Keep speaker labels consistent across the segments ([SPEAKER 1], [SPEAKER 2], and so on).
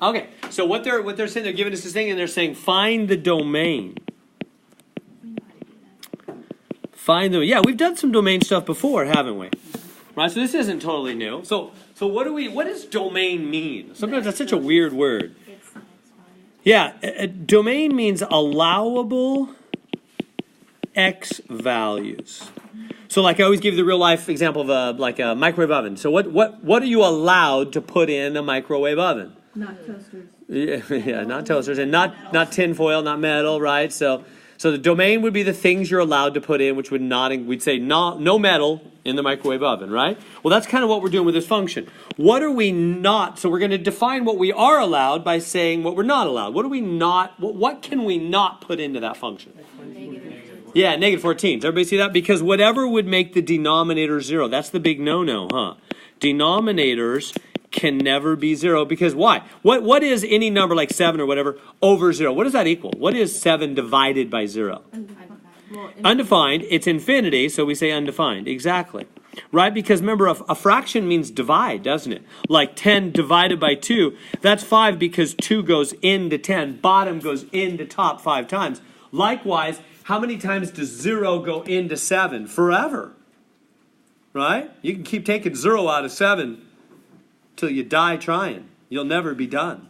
[SPEAKER 1] Okay, so what they're saying, they're giving us this thing, and they're saying find the domain. Yeah, we've done some domain stuff before, haven't we? Right, so this isn't totally new. So what does domain mean? Sometimes that's such a weird word. Yeah, a domain means allowable X values. So like I always give you the real life example of a microwave oven. So what are you allowed to put in a microwave oven?
[SPEAKER 2] Not toasters.
[SPEAKER 1] Yeah, not toasters, and not tin foil, not metal, right? So the domain would be the things you're allowed to put in, which would not, we'd say no metal in the microwave oven, right? Well, that's kind of what we're doing with this function. What are we not? So we're going to define what we are allowed by saying what we're not allowed. What are we not? What can we not put into that function? Yeah, negative 14. Does everybody see that? Because whatever would make the denominator 0, that's the big no-no, huh? Denominators can never be 0 because why? What is any number like 7 or whatever over 0? What does that equal? What is 7 divided by 0? Undefined. It's infinity, so we say undefined. Exactly. Right? Because remember, a fraction means divide, doesn't it? Like 10 divided by 2, that's 5 because 2 goes into 10. Bottom goes into top 5 times. Likewise, how many times does 0 go into 7? Forever. Right? You can keep taking 0 out of 7 till you die trying. You'll never be done.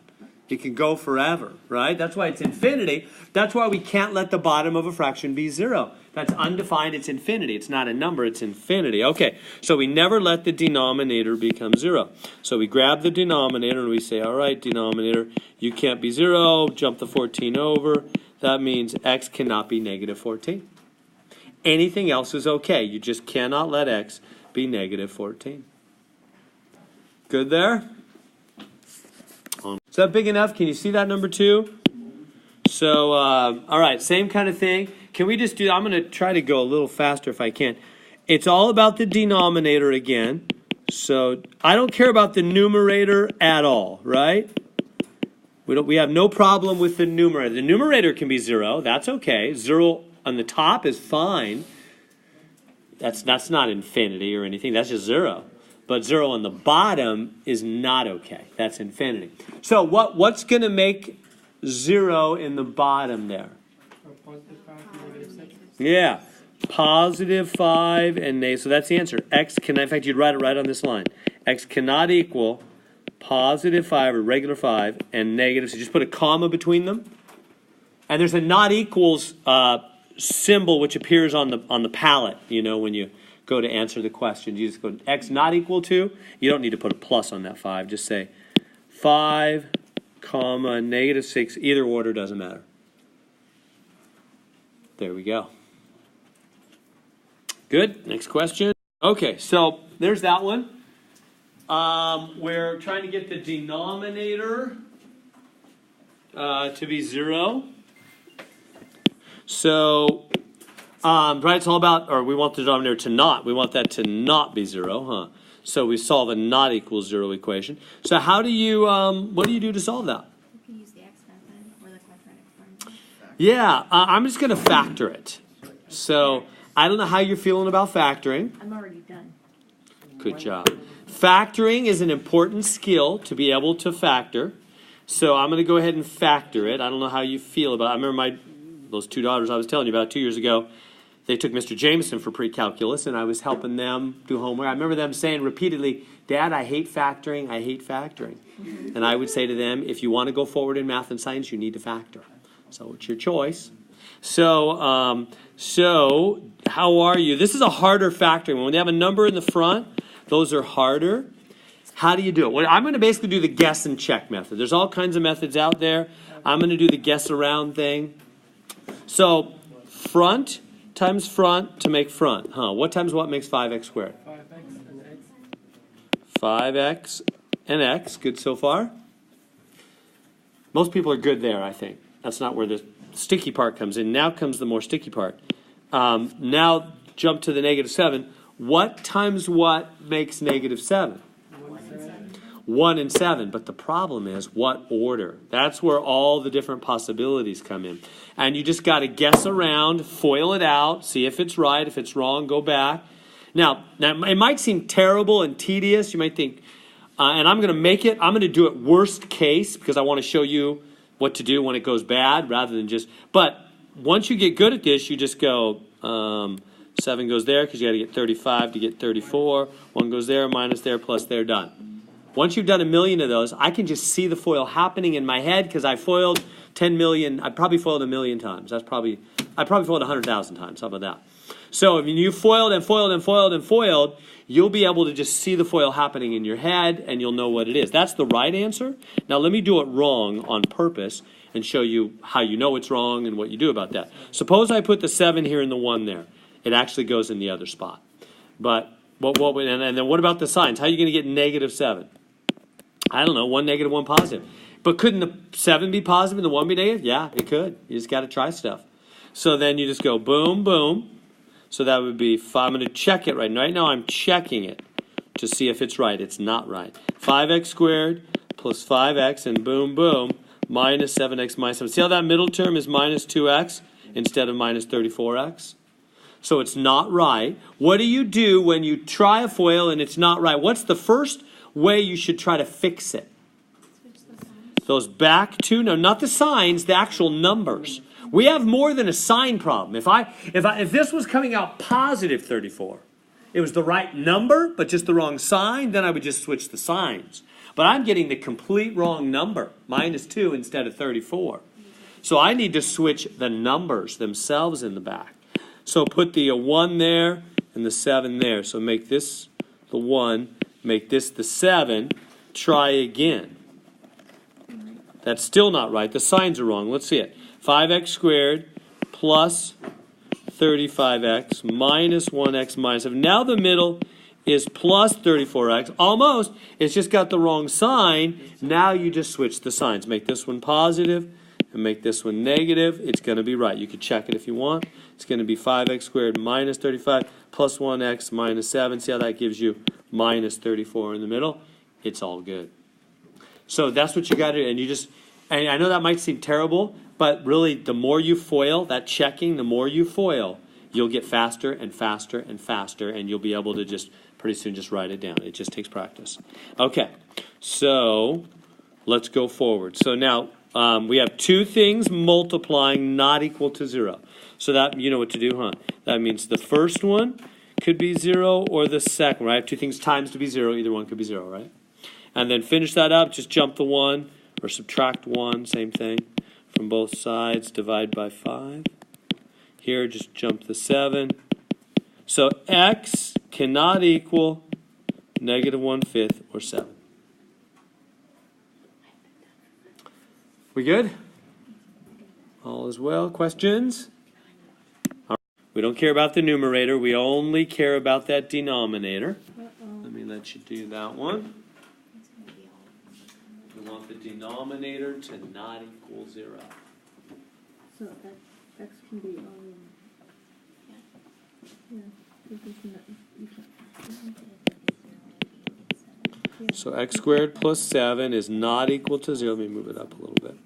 [SPEAKER 1] It can go forever, right? That's why it's infinity. That's why we can't let the bottom of a fraction be 0. That's undefined. It's infinity. It's not a number. It's infinity. Okay, so we never let the denominator become 0. So we grab the denominator and we say, all right, denominator, you can't be 0. Jump the 14 over. That means x cannot be negative 14. Anything else is okay. You just cannot let x be negative 14. Good there? Is that big enough? Can you see that number 2? So, all right, same kind of thing. Can we just do, I'm going to try to go a little faster if I can. It's all about the denominator again. So I don't care about the numerator at all, right? We have no problem with the numerator. The numerator can be 0. That's okay. 0 on the top is fine. That's not infinity or anything. That's just 0. But 0 on the bottom is not okay. That's infinity. So what's going to make 0 in the bottom there? Yeah. Positive 5 and negative. So that's the answer. X cannot, in fact, you'd write it right on this line. X cannot equal positive 5 or regular 5 and negative. So just put a comma between them. And there's a not equals symbol which appears on the palette, you know, when you go to answer the question. You just go x not equal to. You don't need to put a plus on that 5. Just say 5, comma, negative 6. Either order doesn't matter. There we go. Good. Next question. Okay, so there's that one. We're trying to get the denominator to be 0. So, right, it's all about, or we want the denominator to not. We want that to not be 0, huh? So we solve a not equals 0 equation. So how do you, what do you do to solve that?
[SPEAKER 2] You can use the x method or the quadratic form.
[SPEAKER 1] Yeah, I'm just going to factor it. So I don't know how you're feeling about factoring.
[SPEAKER 2] I'm already done.
[SPEAKER 1] Good job. Factoring is an important skill to be able to factor. So I'm going to go ahead and factor it. I don't know how you feel about it. I remember those 2 daughters I was telling you about 2 years ago. They took Mr. Jameson for pre-calculus, and I was helping them do homework. I remember them saying repeatedly, Dad, I hate factoring, I hate factoring. And I would say to them, if you want to go forward in math and science, you need to factor. So it's your choice. So how are you? This is a harder factoring. When they have a number in the front, those are harder. How do you do it? Well, I'm going to basically do the guess and check method. There's all kinds of methods out there. I'm going to do the guess around thing. So front times front to make front. What times what makes 5x squared? 5x and x. Good so far? Most people are good there, I think. That's not where the sticky part comes in. Now comes the more sticky part. Now jump to the negative 7. What times what makes negative 7? 1 and 7. But the problem is what order? That's where all the different possibilities come in. And you just got to guess around, foil it out, see if it's right. If it's wrong, go back. Now it might seem terrible and tedious. You might think, And I'm going to do it worst case because I want to show you what to do when it goes bad rather than just, but once you get good at this, you just go, 7 goes there because you got to get 35 to get 34. 1 goes there, minus there, plus there, done. Once you've done a million of those, I can just see the FOIL happening in my head because I foiled 10 million. I probably foiled a million times. I probably foiled 100,000 times. How about that? So if you foiled and foiled and foiled and foiled, you'll be able to just see the FOIL happening in your head and you'll know what it is. That's the right answer. Now let me do it wrong on purpose and show you how you know it's wrong and what you do about that. Suppose I put the 7 here and the 1 there. It actually goes in the other spot. But and then what about the signs? How are you going to get negative 7? I don't know, 1 negative, 1 positive. But couldn't the 7 be positive and the 1 be negative? Yeah, it could. You just got to try stuff. So then you just go boom, boom. So that would be 5. I'm going to check it right now. Right now I'm checking it to see if it's right. It's not right. 5x squared plus 5x and boom, boom, minus 7x minus 7. See how that middle term is minus 2x instead of minus 34x? So it's not right. What do you do when you try a FOIL and it's not right? What's the first way you should try to fix it? Those back two, no, not the signs, the actual numbers. We have more than a sign problem. If this was coming out positive 34, it was the right number, but just the wrong sign, then I would just switch the signs. But I'm getting the complete wrong number, minus 2 instead of 34. So I need to switch the numbers themselves in the back. So put the 1 there and the 7 there. So make this the 1, make this the 7. Try again. That's still not right. The signs are wrong. Let's see it. 5x squared plus 35x minus 1x minus 7. Now the middle is plus 34x. Almost. It's just got the wrong sign. Now you just switch the signs. Make this one positive and make this one negative. It's going to be right. You could check it if you want. It's going to be 5x squared minus 35 plus 1x minus 7. See how that gives you minus 34 in the middle? It's all good. So that's what you got to do. And I know that might seem terrible, but really the more you FOIL, that checking, the more you FOIL, you'll get faster and faster and faster, and you'll be able to just pretty soon just write it down. It just takes practice. Okay, so let's go forward. So now we have 2 things multiplying not equal to 0. So that, you know what to do, huh? That means the first one could be 0 or the second, right? I have 2 things times to be 0. Either one could be 0, right? And then finish that up. Just jump the 1 or subtract 1. Same thing. From both sides, divide by 5. Here, just jump the 7. So x cannot equal negative 1/5 or 7. We good? All is well. Questions? All right. We don't care about the numerator. We only care about that denominator. Let me let you do that one. We want the denominator to not equal 0.
[SPEAKER 2] So that x can be all in. Yeah.
[SPEAKER 1] So x squared plus 7 is not equal to 0. Let me move it up a little bit.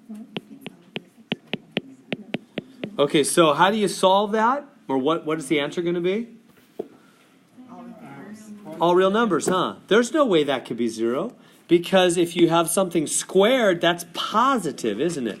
[SPEAKER 1] Okay, so how do you solve that? Or what is the answer going to be? All real numbers, huh? There's no way that could be 0. Because if you have something squared, that's positive, isn't it?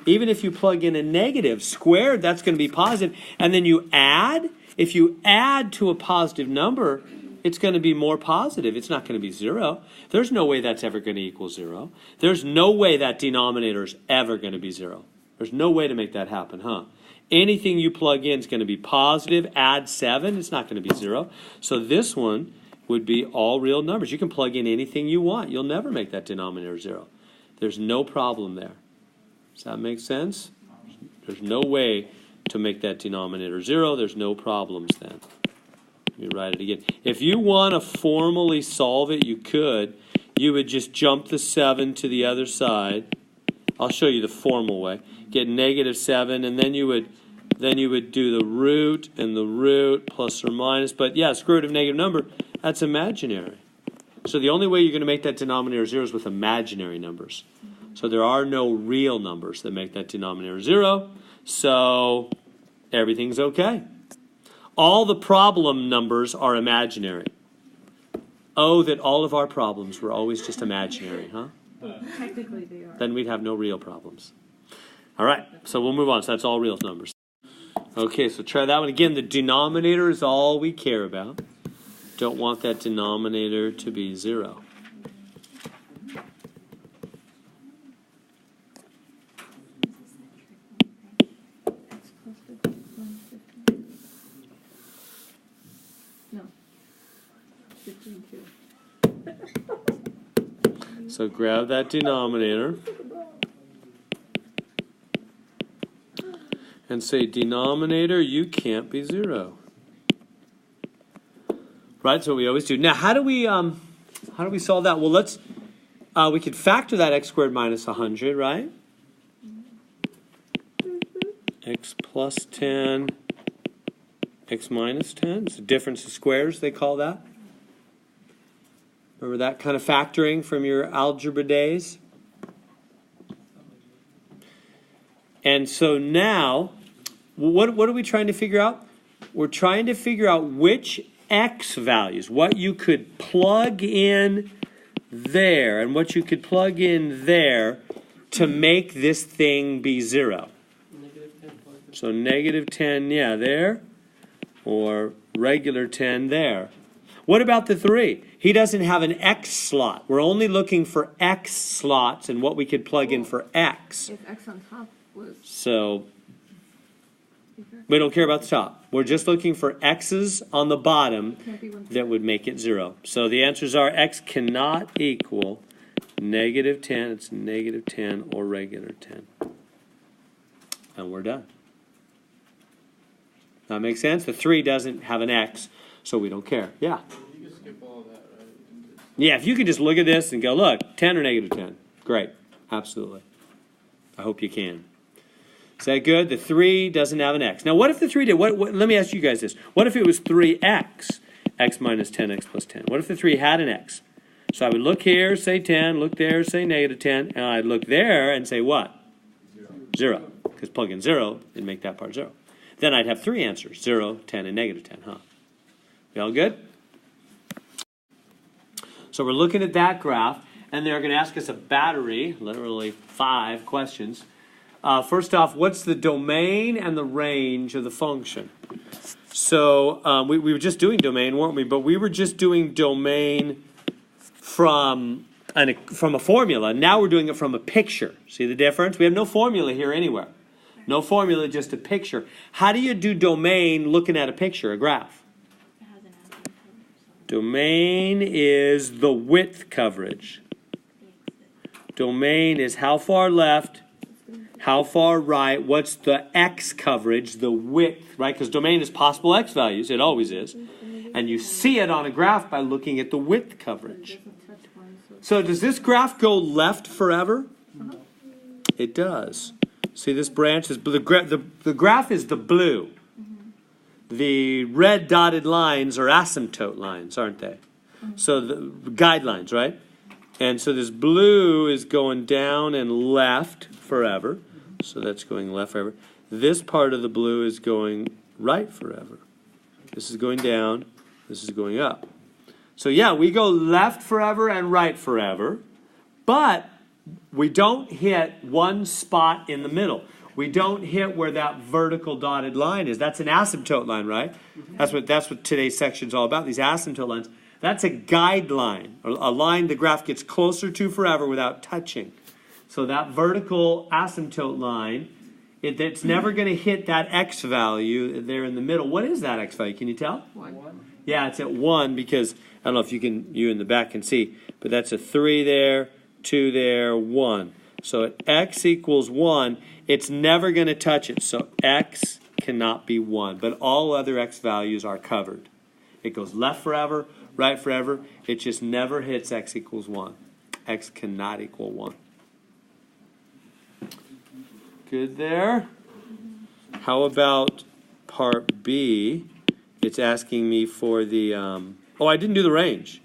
[SPEAKER 1] Even if you plug in a negative, squared, that's going to be positive. And then you add. If you add to a positive number, it's going to be more positive. It's not going to be 0. There's no way that's ever going to equal 0. There's no way that denominator is ever going to be 0. There's no way to make that happen, huh? Anything you plug in is going to be positive. Add 7, it's not going to be 0. So this one would be all real numbers. You can plug in anything you want. You'll never make that denominator 0. There's no problem there. Does that make sense? There's no way to make that denominator 0. There's no problems then. Let me write it again. If you want to formally solve it, you could. You would just jump the 7 to the other side. I'll show you the formal way. Get negative 7, and then you would do the root and the root plus or minus. But yeah, square root of negative number, that's imaginary. So the only way you're going to make that denominator 0 is with imaginary numbers. So there are no real numbers that make that denominator 0. So everything's okay. All the problem numbers are imaginary. Oh, that all of our problems were always just imaginary, huh?
[SPEAKER 2] Technically they are.
[SPEAKER 1] Then we'd have no real problems. All right, so we'll move on. So that's all real numbers. Okay, so try that one again. The denominator is all we care about. Don't want that denominator to be 0.
[SPEAKER 2] X plus 50 minus 15. No. 15 2.
[SPEAKER 1] So grab that denominator and say, denominator, you can't be 0. Right, so we always do. Now, how do we solve that? Well, let's we could factor that x squared minus 100, right? X plus 10, x minus 10. It's a difference of squares, they call that. Remember that kind of factoring from your algebra days? And so now, what are we trying to figure out? We're trying to figure out which x values, what you could plug in there and what you could plug in there to make this thing be 0. So negative 10, yeah, there, or regular 10 there. What about the 3? He doesn't have an x slot. We're only looking for x slots and what we could plug in for x.
[SPEAKER 2] If X on top was...
[SPEAKER 1] So we don't care about the top. We're just looking for x's on the bottom that would make it 0. So the answers are x cannot equal negative 10. It's negative 10 or regular 10. And we're done. That makes sense? The 3 doesn't have an x, so we don't care. Yeah?
[SPEAKER 3] You can skip all of that, right?
[SPEAKER 1] Yeah, if you could just look at this and go, look, 10 or negative 10. Great. Absolutely. I hope you can. Is that good? The 3 doesn't have an x. Now, what if the 3 did? What, let me ask you guys this. What if it was 3x, x minus 10, x plus 10? What if the 3 had an x? So I would look here, say 10, look there, say negative 10, and I'd look there and say what? 0. Because plug in 0 and make that part 0. Then I'd have 3 answers, 0, 10, and negative 10, huh? We all good? So we're looking at that graph, and they're going to ask us a battery, literally 5 questions. First off, what's the domain and the range of the function? So we were just doing domain, weren't we? But we were just doing domain from a formula. Now we're doing it from a picture. See the difference? We have no formula here anywhere. No formula, just a picture. How do you do domain looking at a picture, a graph? Domain is the width coverage. Domain is how far left, how far right, what's the x coverage, the width, right? Because domain is possible x values, it always is. And you see it on a graph by looking at the width coverage. So does this graph go left forever? It does. See, this branch is, the graph is the blue. The red dotted lines are asymptote lines, aren't they? So the guidelines, right? And so this blue is going down and left forever. So that's going left forever. This part of the blue is going right forever. This is going down. This is going up. So yeah, we go left forever and right forever. But we don't hit one spot in the middle. We don't hit where that vertical dotted line is. That's an asymptote line, right? That's what today's section is all about, these asymptote lines. That's a guideline, a line the graph gets closer to forever without touching. So that vertical asymptote line, it's never going to hit that x value there in the middle. What is that x value? Can you tell?
[SPEAKER 2] 1.
[SPEAKER 1] Yeah, it's at 1 because, I don't know if you in the back can see, but that's a 3 there, 2 there, 1. So at x equals 1, it's never going to touch it. So x cannot be 1, but all other x values are covered. It goes left forever, right forever. It just never hits x equals 1. X cannot equal 1. Good there? How about part B? It's asking me for the, oh, I didn't do the range.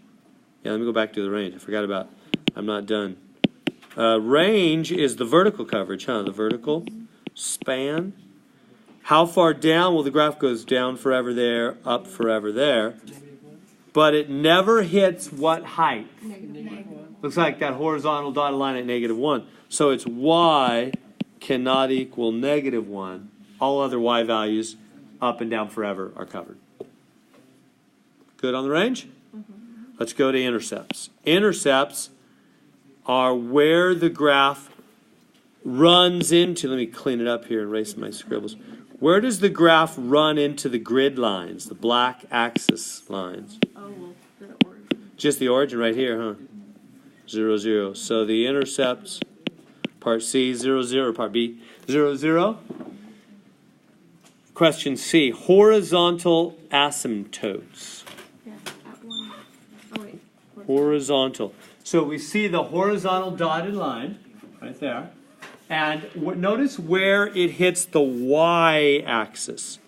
[SPEAKER 1] Yeah, let me go back to the range. I forgot about, I'm not done. Range is the vertical coverage, huh? The vertical span. How far down? Well, the graph goes down forever there, up forever there. but it never hits what height?
[SPEAKER 2] Negative one.
[SPEAKER 1] Looks like that horizontal dotted line at -1. So it's y cannot equal -1. All other y values up and down forever are covered. Good on the range? Let's go to intercepts. Intercepts are where the graph runs into, let me clean it up here and erase my scribbles. Where does the graph run into the grid lines, the black axis lines?
[SPEAKER 2] Oh, well, the origin.
[SPEAKER 1] Just the origin right here, huh? 0, 0. So the intercepts, part C, 0, 0, part B, 0, 0. Question C, horizontal asymptotes.
[SPEAKER 2] Yeah, at one. Oh, wait.
[SPEAKER 1] Horizontal. So we see the horizontal dotted line right there. And notice where it hits the y-axis.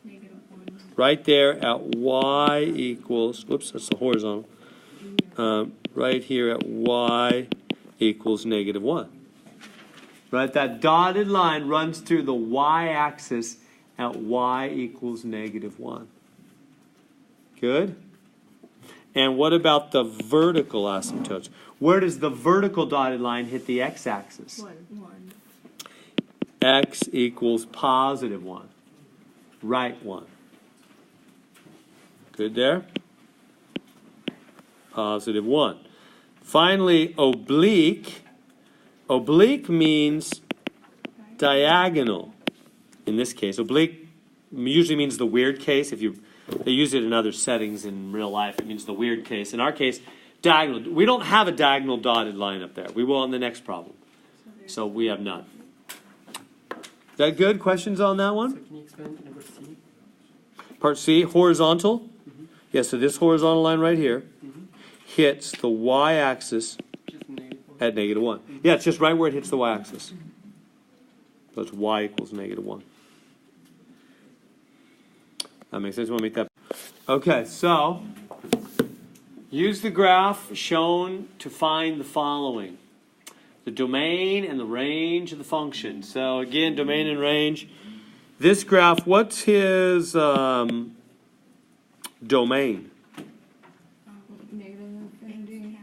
[SPEAKER 2] Negative one.
[SPEAKER 1] Right there at y equals, whoops, that's the horizontal. Right here at y equals -1. Right, that dotted line runs through the y-axis at y equals -1. Good? And what about the vertical asymptotes? Where does the vertical dotted line hit the x-axis?
[SPEAKER 2] One.
[SPEAKER 1] X equals +1. Right 1. Good there? +1. Finally, oblique. Oblique means diagonal. In this case, oblique usually means the weird case. They use it in other settings in real life. It means the weird case. In our case, diagonal. We don't have a diagonal dotted line up there. We will in the next problem. So we have none. Is that good? Questions on that one?
[SPEAKER 3] So can you expand to number C?
[SPEAKER 1] Part C, horizontal. Yeah, so this horizontal line right here hits the y-axis
[SPEAKER 3] Just -1.
[SPEAKER 1] at -1. Yeah, it's just right where it hits the y-axis. So it's y equals -1. That makes sense. You want to make that? Okay, so use the graph shown to find the following: the domain and the range of the function. So again, domain and range. This graph, what's his domain?
[SPEAKER 2] Negative infinity.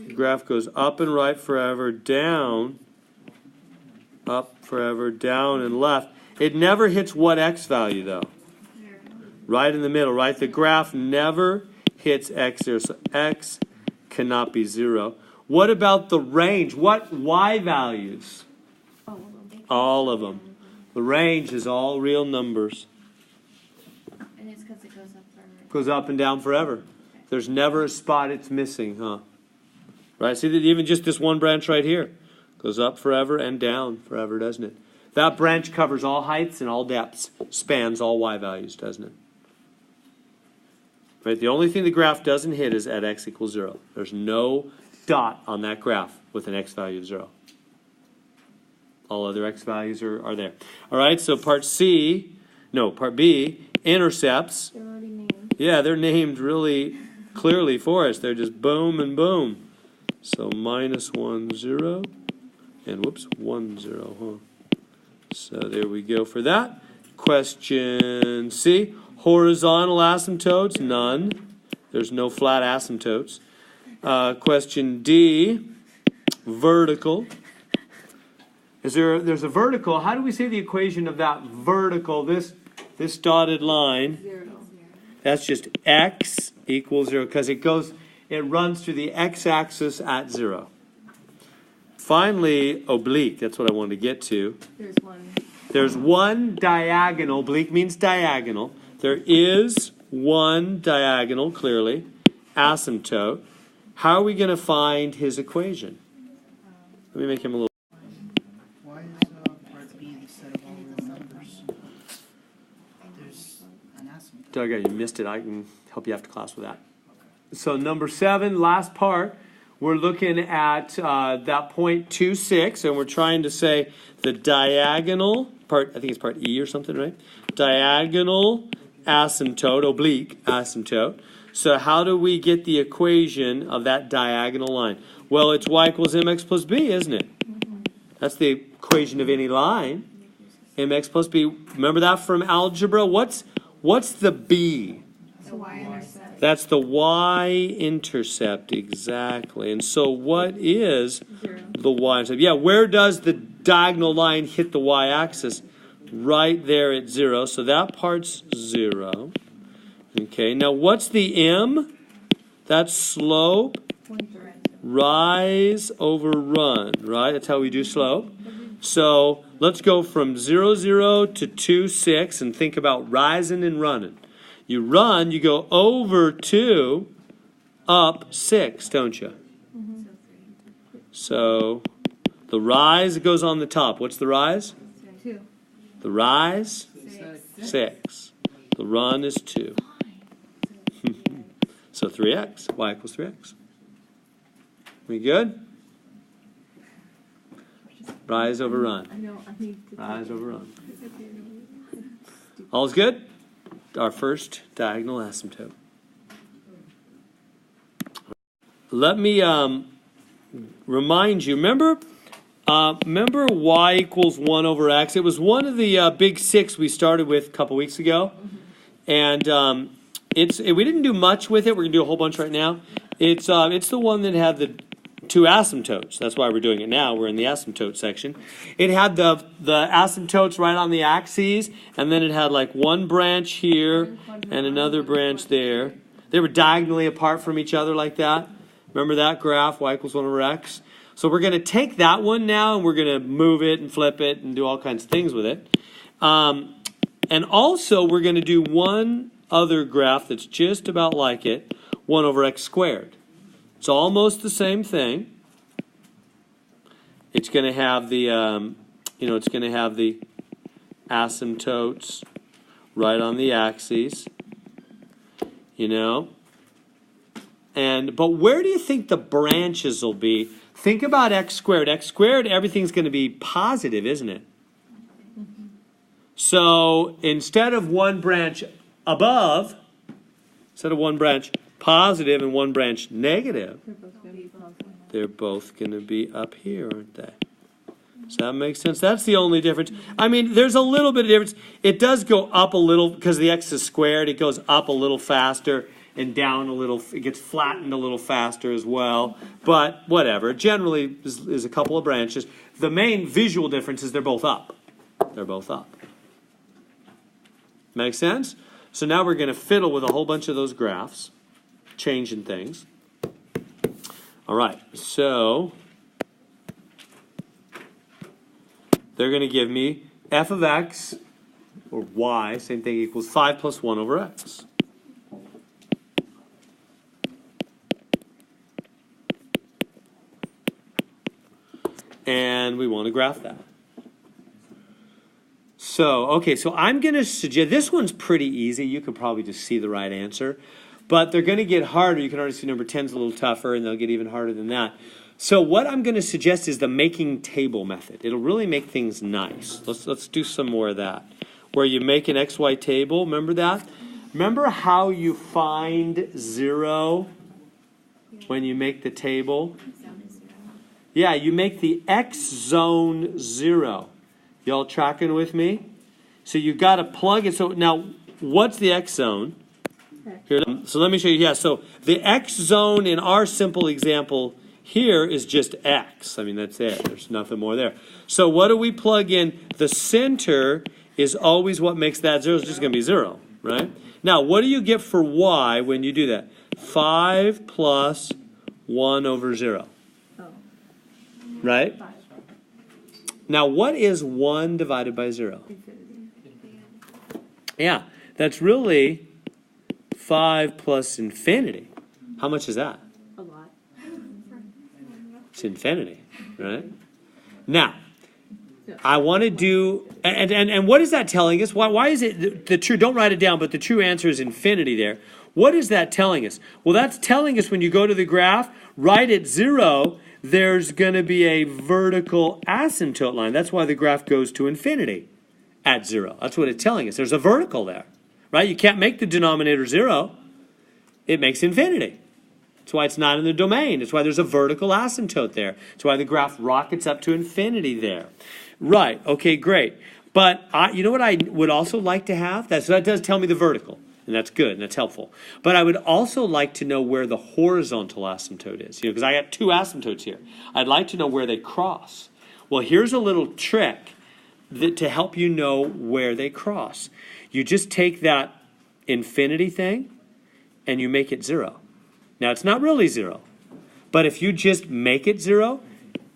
[SPEAKER 1] The graph goes up and right forever, down, up forever, down and left. It never hits what x value though? Right in the middle, right? The graph never hits x there, so x cannot be 0. What about the range? What y values? All of them. The range is all real numbers.
[SPEAKER 2] And it's because it goes up forever.
[SPEAKER 1] Goes up and down forever. There's never a spot it's missing, huh? Right? See that even just this one branch right here goes up forever and down forever, doesn't it? That branch covers all heights and all depths, spans all y values, doesn't it? Right? The only thing the graph doesn't hit is at x equals 0. There's no dot on that graph with an x value of 0. All other x values are there. All right, so part B, intercepts.
[SPEAKER 2] They're already named.
[SPEAKER 1] Yeah, they're named really clearly for us. They're just boom and boom. So -1, 0, and whoops, 1, 0, huh? So there we go for that. Question C, horizontal asymptotes, none. There's no flat asymptotes. Question D, vertical. There's a vertical. How do we say the equation of that vertical, this dotted line?
[SPEAKER 2] 0.
[SPEAKER 1] That's just x equals 0 because it runs through the x-axis at 0. Finally, oblique. That's what I wanted to get to.
[SPEAKER 2] There's one.
[SPEAKER 1] There's one diagonal. Oblique means diagonal. There is one diagonal, clearly, asymptote. How are we going to find his equation? Let me make him a little.
[SPEAKER 4] Why is part B the set of all real numbers? There's an asymptote.
[SPEAKER 1] Doug, you missed it. I can help you after class with that. So number 7, last part, we're looking at that point 2,6, and we're trying to say the diagonal part. I think it's part E or something, right? Diagonal asymptote, oblique asymptote. So how do we get the equation of that diagonal line? Well, it's y equals mx plus b, isn't it? That's the equation of any line. Mx plus b. Remember that from algebra? What's the b?
[SPEAKER 2] The y-intercept.
[SPEAKER 1] That's the y-intercept, exactly. And so what is
[SPEAKER 2] Zero.
[SPEAKER 1] the y-intercept? Yeah, where does the diagonal line hit the y-axis? Right there at 0, so that part's 0. Okay, now what's the m? That's slope, rise over run, right? That's how we do slope. So let's go from 0, 0 to 2, 6, and think about rising and running. You run, you go over 2, up 6, don't you? So the rise goes on the top. What's the rise?
[SPEAKER 2] 2.
[SPEAKER 1] The rise?
[SPEAKER 2] 6.
[SPEAKER 1] 6. The run is 2. So 3x. Y equals 3x. We good? Rise over run.
[SPEAKER 2] I know, I need to.
[SPEAKER 1] Rise over run. All's good? Our first diagonal asymptote. Let me remind you, remember y equals 1 over x? It was one of the big 6 we started with a couple weeks ago. And we didn't do much with it. We're going to do a whole bunch right now. It's the one that had the 2 asymptotes. That's why we're doing it now. We're in the asymptote section. It had the asymptotes right on the axes, and then it had like one branch here and another branch there. They were diagonally apart from each other like that. Remember that graph, y equals 1 over x? So we're going to take that one now, and we're going to move it and flip it and do all kinds of things with it. And also, we're going to do one other graph that's just about like it, 1 over x squared. It's almost the same thing. It's going to have the, it's going to have the asymptotes right on the axes, But where do you think the branches will be? Think about x squared. X squared, everything's going to be positive, isn't it? So instead of one branch above, instead of one branch positive and one branch negative, they're both going to be up here, aren't they? Does that make sense? That's the only difference. I mean, there's a little bit of difference. It does go up a little because the x is squared. It goes up a little faster and down a little. It gets flattened a little faster as well. But whatever. Generally, is a couple of branches. The main visual difference is they're both up. They're both up. Make sense? So now we're going to fiddle with a whole bunch of those graphs, changing things. All right, so they're going to give me f of x, or y, same thing, equals 5 plus 1 over x. And we want to graph that. So, okay, so I'm going to suggest, this one's pretty easy. You could probably just see the right answer. But they're going to get harder. You can already see number 10's a little tougher, and they'll get even harder than that. So what I'm going to suggest is the making table method. It'll really make things nice. Let's do some more of that. Where you make an XY table. Remember that? Remember how you find 0 when you make the table? Yeah, you make the X zone 0. Y'all tracking with me? So you've got to plug it. So now, what's the X zone? Here, so let me show you. Yeah, so the X zone in our simple example here is just X. I mean, that's it. There's nothing more there. So what do we plug in? The center is always what makes that 0. It's just going to be 0, right? Now, what do you get for Y when you do that? 5 plus 1 over 0.
[SPEAKER 2] Oh.
[SPEAKER 1] Right?
[SPEAKER 2] 5.
[SPEAKER 1] Now, what is 1 divided by 0?
[SPEAKER 2] Infinity.
[SPEAKER 1] Yeah, that's really 5 plus infinity. How much is that?
[SPEAKER 2] A lot.
[SPEAKER 1] It's infinity, right? Now, I want to do, and what is that telling us? Why is it the true, don't write it down, but the true answer is infinity there. What is that telling us? Well, that's telling us when you go to the graph, right at 0, there's going to be a vertical asymptote line. That's why the graph goes to infinity at 0. That's what it's telling us. There's a vertical there, right? You can't make the denominator 0. It makes infinity. That's why it's not in the domain. That's why there's a vertical asymptote there. That's why the graph rockets up to infinity there. Right, okay, great. But you know what I would also like to have? So that does tell me the vertical. And that's good, and that's helpful. But I would also like to know where the horizontal asymptote is, because I got two asymptotes here. I'd like to know where they cross. Well, here's a little trick to help you know where they cross. You just take that infinity thing, and you make it 0. Now, it's not really 0. But if you just make it 0,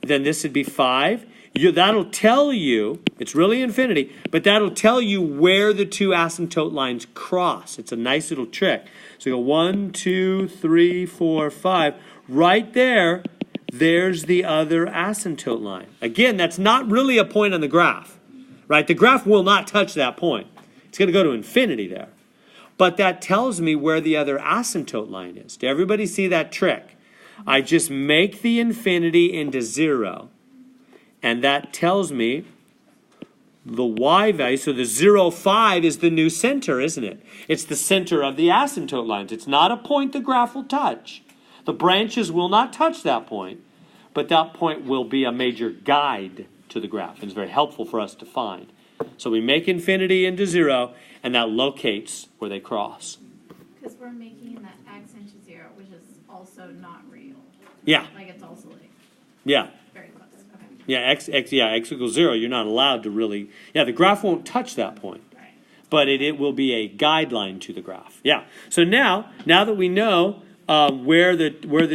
[SPEAKER 1] then this would be 5. That'll tell you, it's really infinity, but that'll tell you where the two asymptote lines cross. It's a nice little trick. So you go 1, 2, 3, 4, 5. Right there, there's the other asymptote line. Again, that's not really a point on the graph, right? The graph will not touch that point. It's going to go to infinity there. But that tells me where the other asymptote line is. Did everybody see that trick? I just make the infinity into 0. And that tells me the y value. So the 0, 5 is the new center, isn't it? It's the center of the asymptote lines. It's not a point the graph will touch. The branches will not touch that point. But that point will be a major guide to the graph. And it's very helpful for us to find. So we make infinity into 0, and that locates where they cross.
[SPEAKER 5] Because we're making that x into 0, which is also not real.
[SPEAKER 1] Yeah.
[SPEAKER 5] Like it's also like
[SPEAKER 1] Yeah.
[SPEAKER 5] very close. Okay.
[SPEAKER 1] Yeah, x equals 0. You're not allowed to really. Yeah, the graph won't touch that point.
[SPEAKER 5] Right.
[SPEAKER 1] But it will be a guideline to the graph. Yeah. So now that we know where the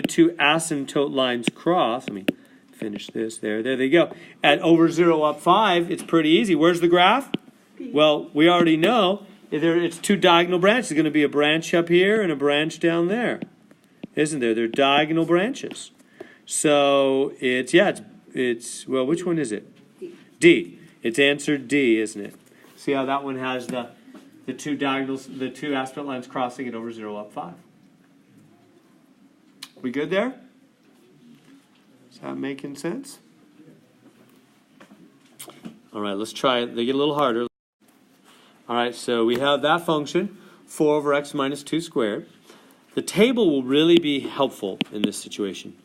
[SPEAKER 1] two asymptote lines cross, let me finish this. There they go. At over 0 up 5, it's pretty easy. Where's the graph? Well, we already know it's two diagonal branches. There's going to be a branch up here and a branch down there, isn't there? They're diagonal branches. So it's well, which one is it? D. It's answer D, isn't it? See how that one has the two diagonals, the two asymptote lines crossing at over 0 up 5. We good there? Is that making sense? All right, let's try it. They get a little harder. All right, so we have that function, 4 over x minus 2 squared. The table will really be helpful in this situation.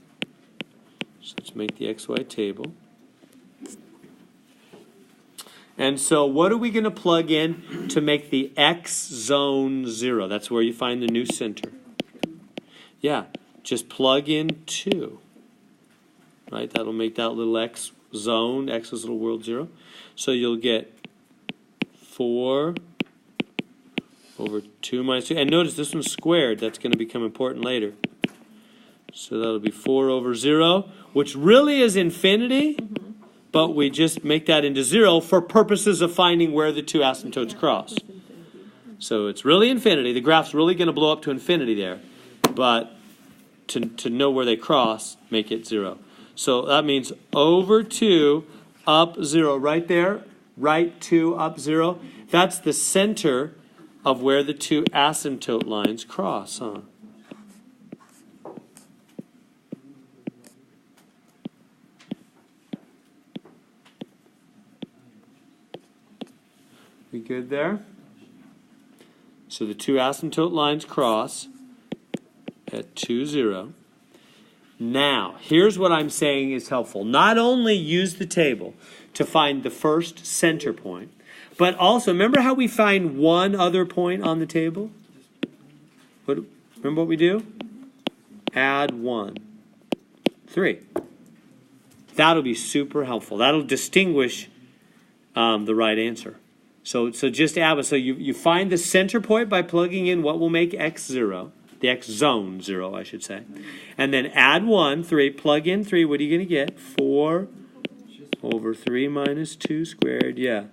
[SPEAKER 1] So let's make the xy table. And so what are we going to plug in to make the x zone 0? That's where you find the new center. Yeah, just plug in 2. Right, that'll make that little x zone, x's little world 0. So you'll get 4 over 2 minus 2. And notice this one's squared. That's going to become important later. So that'll be 4 over 0, which really is infinity, but we just make that into 0 for purposes of finding where the two asymptotes cross. So it's really infinity. The graph's really going to blow up to infinity there. But to know where they cross, make it 0. So that means over 2 up 0 right there. Right 2 up 0. That's the center of where the two asymptote lines cross, huh? We good there? So the two asymptote lines cross at 2, 0. Now, here's what I'm saying is helpful. Not only use the table to find the first center point, but also, remember how we find one other point on the table? Remember what we do? Add 1. 3. That'll be super helpful. That'll distinguish the right answer. So just add it. So you find the center point by plugging in what will make x 0. The x zone 0, I should say. And then add 1, 3, plug in 3. What are you going to get? 4 over 3 minus 2 squared. Yeah.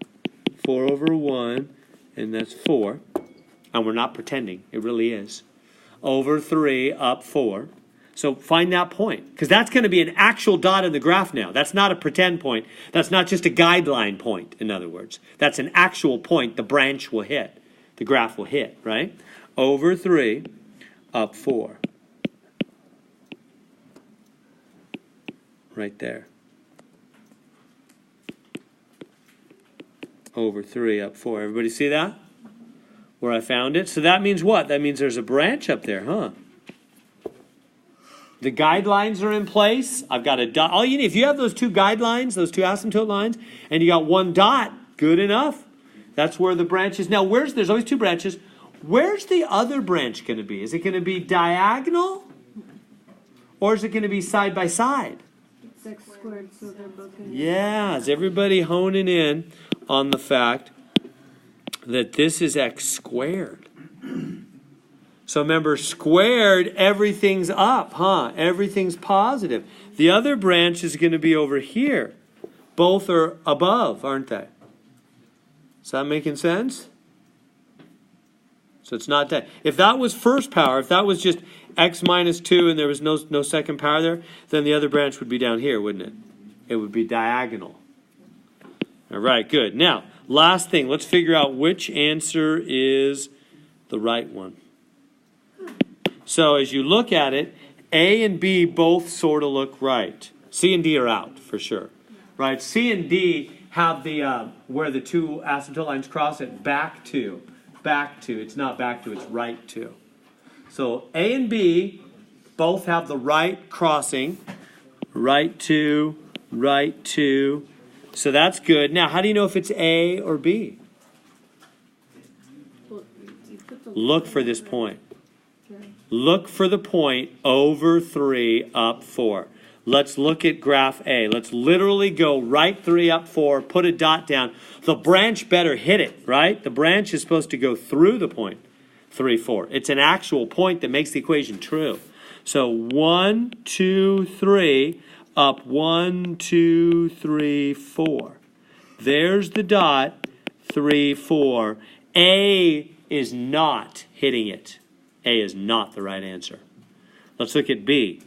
[SPEAKER 1] 4 over 1, and that's 4. And we're not pretending. It really is. Over 3 up 4. So find that point. Because that's going to be an actual dot in the graph now. That's not a pretend point. That's not just a guideline point, in other words. That's an actual point the branch will hit. The graph will hit, right? Over 3 up 4. Right there. Over 3 up 4. Everybody see that? Where I found it? So that means what? That means there's a branch up there, huh? The guidelines are in place. I've got a dot. All you need, if you have those two guidelines, those two asymptote lines, and you got one dot, good enough. That's where the branch is. Now, there's always two branches. Where's the other branch going to be? Is it going to be diagonal? Or is it going to be side by side?
[SPEAKER 2] It's x squared, so they're both going to be.
[SPEAKER 1] Yeah, is everybody honing in on the fact that this is x squared? So remember, squared, everything's up, huh? Everything's positive. The other branch is going to be over here. Both are above, aren't they? Is that making sense? So it's not that. If that was first power, if that was just x minus 2 and there was no second power there, then the other branch would be down here, wouldn't it? It would be diagonal. All right, good. Now, last thing. Let's figure out which answer is the right one. So as you look at it, A and B both sort of look right. C and D are out for sure. Right? C and D have the where the two asymptote lines cross it back to. It's not back to, it's right to. So A and B both have the right crossing. Right to. So that's good. Now, how do you know if it's A or B?
[SPEAKER 2] Well, you put the
[SPEAKER 1] Look for this point.
[SPEAKER 2] Okay.
[SPEAKER 1] Look for the point over 3 up 4. Let's look at graph A. Let's literally go right 3 up 4, put a dot down. The branch better hit it, right? The branch is supposed to go through the point 3, 4. It's an actual point that makes the equation true. So 1, 2, 3, up 1, 2, 3, 4. There's the dot, 3, 4. A is not hitting it. A is not the right answer. Let's look at B.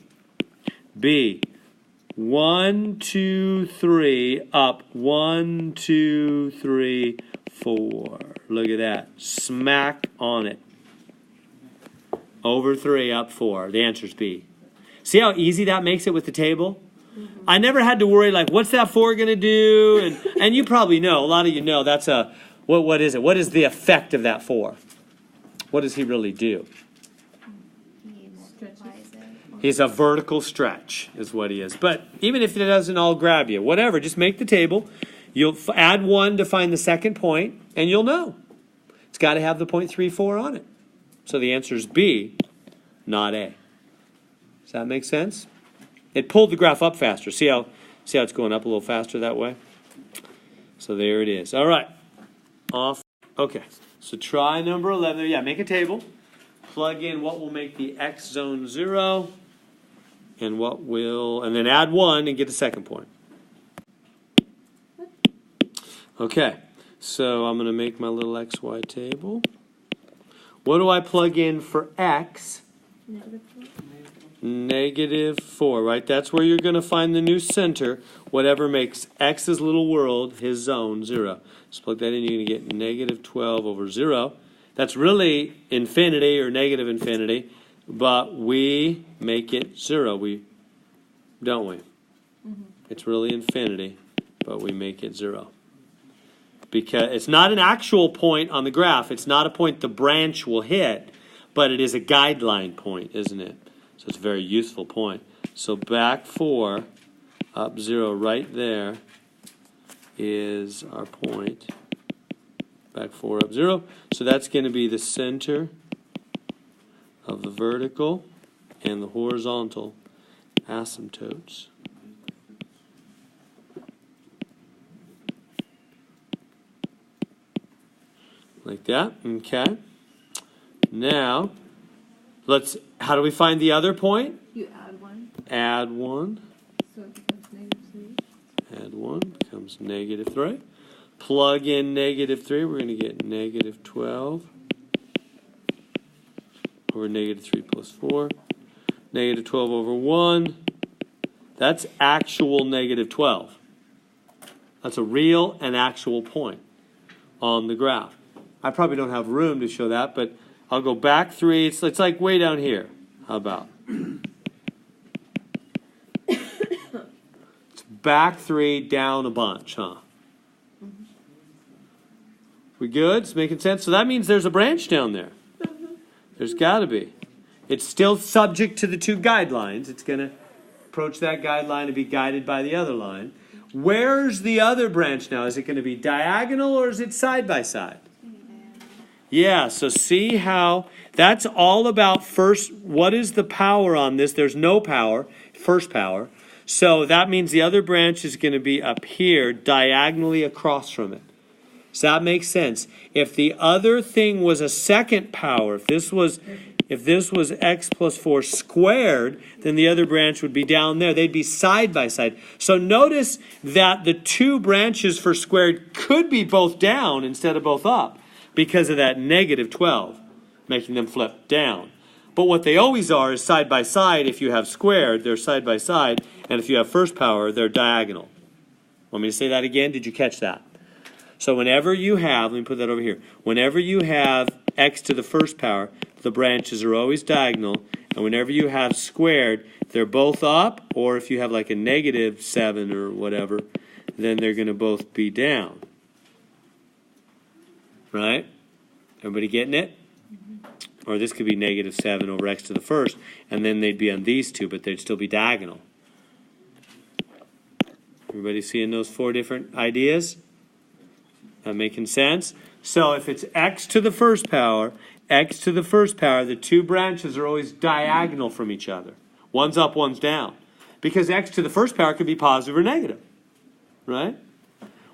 [SPEAKER 1] B. 1, 2, 3, up 1, 2, 3, 4. Look at that. Smack on it. Over 3, up 4. The answer's B. See how easy that makes it with the table? I never had to worry, like, what's that 4 going to do? And you probably know, a lot of you know, that's a, what is it? What is the effect of that 4? What does he really do?
[SPEAKER 5] He multiplies it.
[SPEAKER 1] He's a vertical stretch is what he is. But even if it doesn't all grab you, whatever, just make the table. You'll add 1 to find the second point, and you'll know. It's got to have the 0.34 on it. So the answer is B, not A. Does that make sense? It pulled the graph up faster. See how it's going up a little faster that way? So there it is. All right. Off. Okay. So try number 11 there. Yeah, make a table. Plug in what will make the x zone 0 and what will, and then add 1 and get the second point. Okay. So I'm going to make my little xy table. What do I plug in for x? -4, right? That's where you're going to find the new center. Whatever makes x's little world his zone 0. So plug that in, you're going to get -12 over 0. That's really infinity or negative infinity, but we make it 0. Don't we? It's really infinity, but we make it 0. Because it's not an actual point on the graph. It's not a point the branch will hit, but it is a guideline point, isn't it? So it's a very useful point. So back 4, up 0 right there is our point. Back 4, up 0. So that's going to be the center of the vertical and the horizontal asymptotes. Like that. Okay. Now, how do we find the other point?
[SPEAKER 2] You add 1,
[SPEAKER 1] Add 1.
[SPEAKER 2] so it becomes -3.
[SPEAKER 1] Add 1 becomes -3. Plug in -3. We're going to get -12 over -3 plus 4. -12 over 1. That's actual -12. That's a real and actual point on the graph. I probably don't have room to show that, but I'll go back 3. It's like way down here. How about? It's back 3, down a bunch, huh? We good? It's making sense? So that means there's a branch down there. There's got to be. It's still subject to the two guidelines. It's going to approach that guideline and be guided by the other line. Where's the other branch now? Is it going to be diagonal or is it side by side? Yeah, so see how that's all about first. What is the power on this? There's no power, first power. So that means the other branch is going to be up here, diagonally across from it. Does that make sense? If the other thing was a second power, if this was x plus 4 squared, then the other branch would be down there. They'd be side by side. So notice that the two branches for squared could be both down instead of both up because of that negative 12, making them flip down. But what they always are is side by side. If you have squared, they're side by side. And if you have first power, they're diagonal. Want me to say that again? Did you catch that? So whenever you have, let me put that over here. Whenever you have x to the first power, the branches are always diagonal. And whenever you have squared, they're both up. Or if you have like a negative 7 or whatever, then they're going to both be down. Right? Everybody getting it? Or this could be negative 7 over x to the first, and then they'd be on these two, but they'd still be diagonal. Everybody seeing those four different ideas? That making sense? So if it's x to the first power, the two branches are always diagonal from each other. One's up, one's down. Because x to the first power could be positive or negative. Right?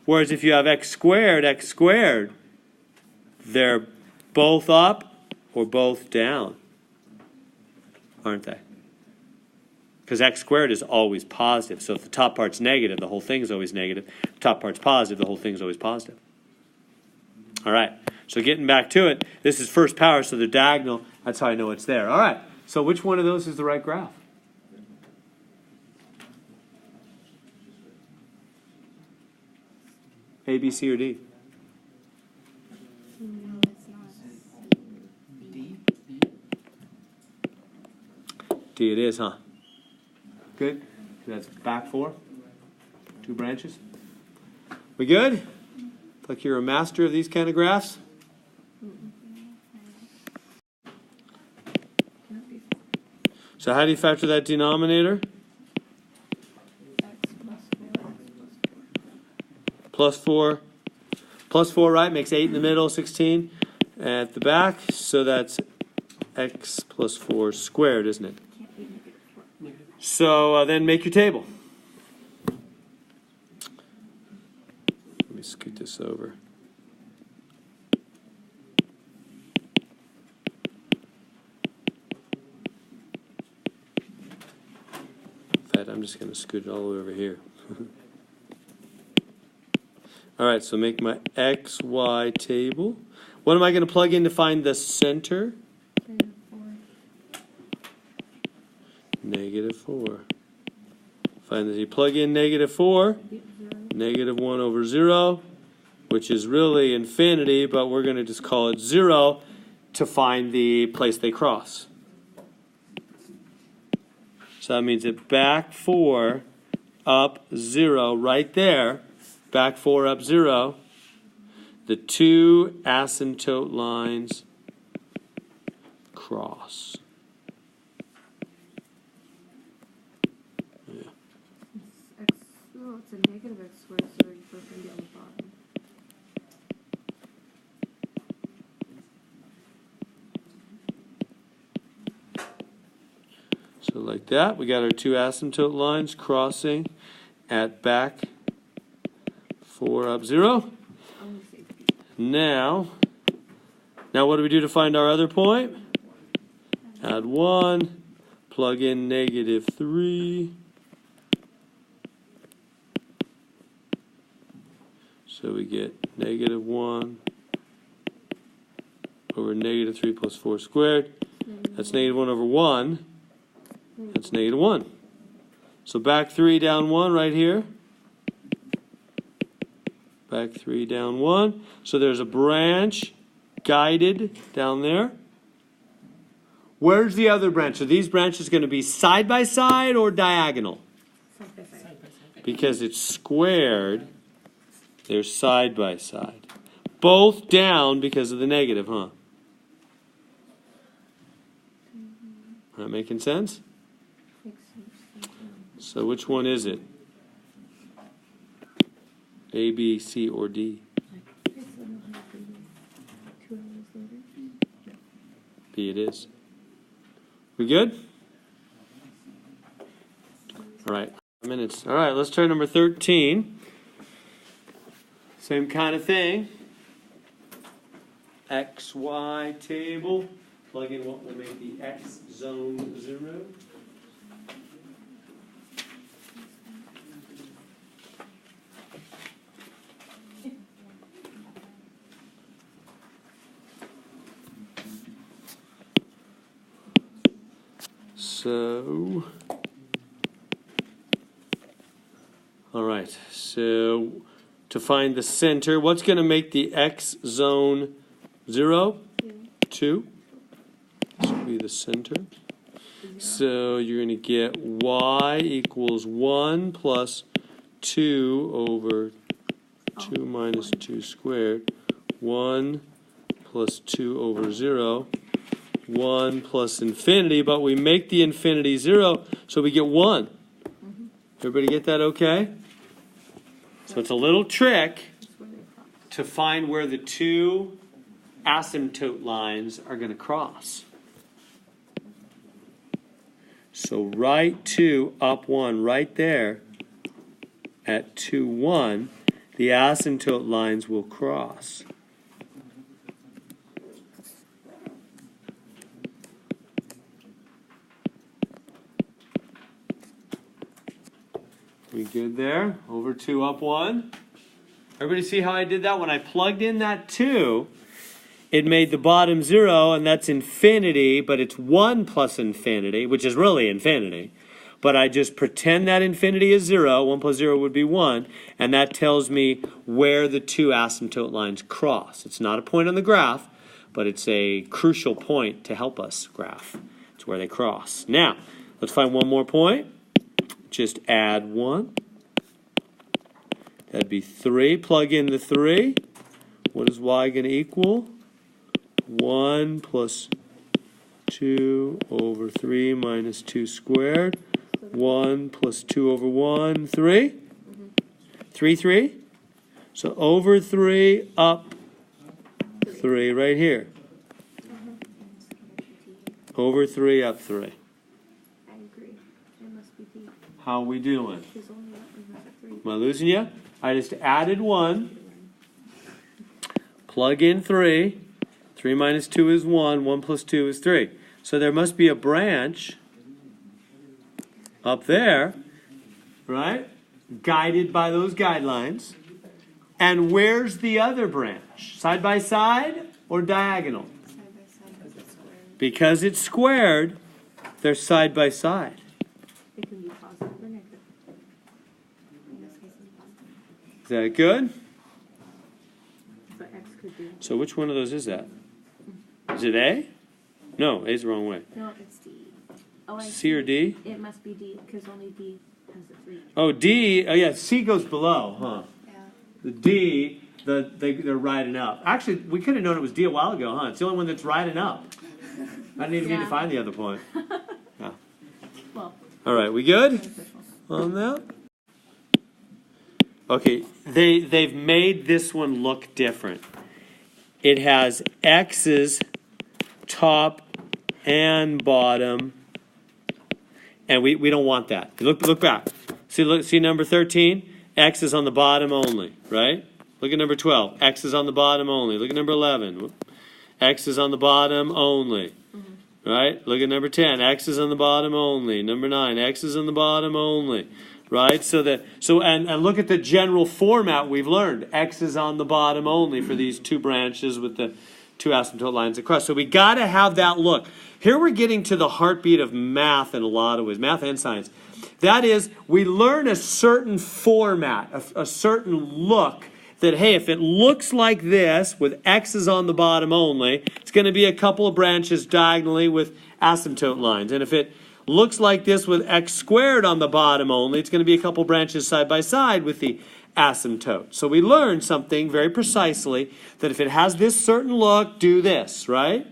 [SPEAKER 1] Whereas if you have x squared, they're both up or both down, aren't they? Because x squared is always positive. So if the top part's negative, the whole thing's always negative. If the top part's positive, the whole thing's always positive. All right, so getting back to it, this is first power, so they're diagonal. That's how I know it's there. All right, so which one of those is the right graph? A, B, C, or D?
[SPEAKER 5] No, it's not.
[SPEAKER 4] D.
[SPEAKER 1] D it is, huh? Good. That's back 4. 2 branches. We good? Like you're a master of these kind of graphs? So how do you factor that denominator?
[SPEAKER 2] X plus 4.
[SPEAKER 1] Plus 4, right? Makes 8 in the middle, 16 at the back. So that's x plus 4 squared, isn't it?
[SPEAKER 2] Can't be negative 4.
[SPEAKER 1] So then make your table. Let me scoot this over. In fact, I'm just going to scoot it all the way over here. All right, so make my XY table. What am I going to plug in to find the center?
[SPEAKER 2] Negative 4.
[SPEAKER 1] -4. Find that you plug in -4,
[SPEAKER 2] -0.
[SPEAKER 1] -1 over 0, which is really infinity, but we're going to just call it 0 to find the place they cross. So that means that back 4, up 0, right there, back 4, up 0, the two asymptote lines cross.
[SPEAKER 2] It's x. Oh, it's a negative x squared, so you're both going to be on the bottom.
[SPEAKER 1] So like that, we got our two asymptote lines crossing at back 4, up 0.
[SPEAKER 2] I'm going to say B.
[SPEAKER 1] Now what do we do to find our other point? Add 1, plug in -3. So we get -1 over -3 plus 4 squared. That's -1 over 1. That's -1. So back 3 down 1 right here. Back 3 down 1. So there's a branch guided down there. Where's the other branch? Are these branches going to be side by side or diagonal?
[SPEAKER 2] Side by side.
[SPEAKER 1] Because it's squared, they're side by side. Both down because of the negative, huh? That making sense?
[SPEAKER 2] Makes sense.
[SPEAKER 1] So which one is it? A, B, C, or D?
[SPEAKER 2] Okay, so now I have to do 2 hours later.
[SPEAKER 1] P it is. We good? All right, minutes. All right, let's try number 13. Same kind of thing. XY table. Plug in what will make the X zone 0. So, all right, so to find the center, what's going to make the X zone 0? 2. This will be the center. So you're going to get Y equals 1 plus 2 over 2 minus 2 squared. 1 plus 2 over 0. 1 plus infinity, but we make the infinity 0, so we get 1. Everybody get that okay? So it's a little trick to find where the two asymptote lines are going to cross. So right 2, up 1, right there at 2, 1, the asymptote lines will cross. We good there? Over 2, up 1. Everybody see how I did that? When I plugged in that 2, it made the bottom 0, and that's infinity, but it's 1 plus infinity, which is really infinity. But I just pretend that infinity is 0. 1 plus 0 would be 1, and that tells me where the two asymptote lines cross. It's not a point on the graph, but it's a crucial point to help us graph. It's where they cross. Now, let's find one more point. Just add 1. That'd be 3. Plug in the 3. What is y going to equal? 1 plus 2 over 3 minus 2 squared. 1 plus 2 over 1, 3? 3, 3? So over 3, up 3, right here. Over 3, up 3.
[SPEAKER 2] I agree. It must be D.
[SPEAKER 1] How are we doing?
[SPEAKER 2] There's only a 3.
[SPEAKER 1] Am I losing you? I just added 1. Plug in 3. 3 minus 2 is 1. 1 plus 2 is 3. So there must be a branch up there, right? Guided by those guidelines. And where's the other branch? Side by side or diagonal?
[SPEAKER 5] Side by side because it's squared.
[SPEAKER 1] Because it's squared, they're side by side.
[SPEAKER 2] It can be positive or negative. In this case, it's positive.
[SPEAKER 1] Is that good?
[SPEAKER 2] So X could be.
[SPEAKER 1] So which one of those is that? Is it A? No, A's the wrong way.
[SPEAKER 2] No, it's D. Oh, I
[SPEAKER 1] C or D?
[SPEAKER 2] It must be D because only D has the 3.
[SPEAKER 1] Oh, D. Oh, yeah, C goes below, huh?
[SPEAKER 5] Yeah.
[SPEAKER 1] The D, they're riding up. Actually, we could have known it was D a while ago, huh? It's the only one that's riding up. I didn't even need to
[SPEAKER 2] Yeah.
[SPEAKER 1] find the other point. Yeah.
[SPEAKER 2] Well,
[SPEAKER 1] All right, we good
[SPEAKER 2] beneficial.
[SPEAKER 1] on that? Okay, they've made this one look different. It has X's top and bottom, and we don't want that. Look back. See number 13? X is on the bottom only, right? Look at number 12. X is on the bottom only. Look at number 11. X is on the bottom only. Right? Look at number 10. X is on the bottom only. Number 9. X is on the bottom only. Right? And look at the general format we've learned. X is on the bottom only for these two branches with the two asymptote lines across. So we got to have that look. Here we're getting to the heartbeat of math in a lot of ways, math and science. That is, we learn a certain format, a certain look that, hey, if it looks like this with X's on the bottom only, it's going to be a couple of branches diagonally with asymptote lines. And if it looks like this with X squared on the bottom only, it's going to be a couple branches side by side with the asymptote. So we learned something very precisely, that if it has this certain look, do this, right?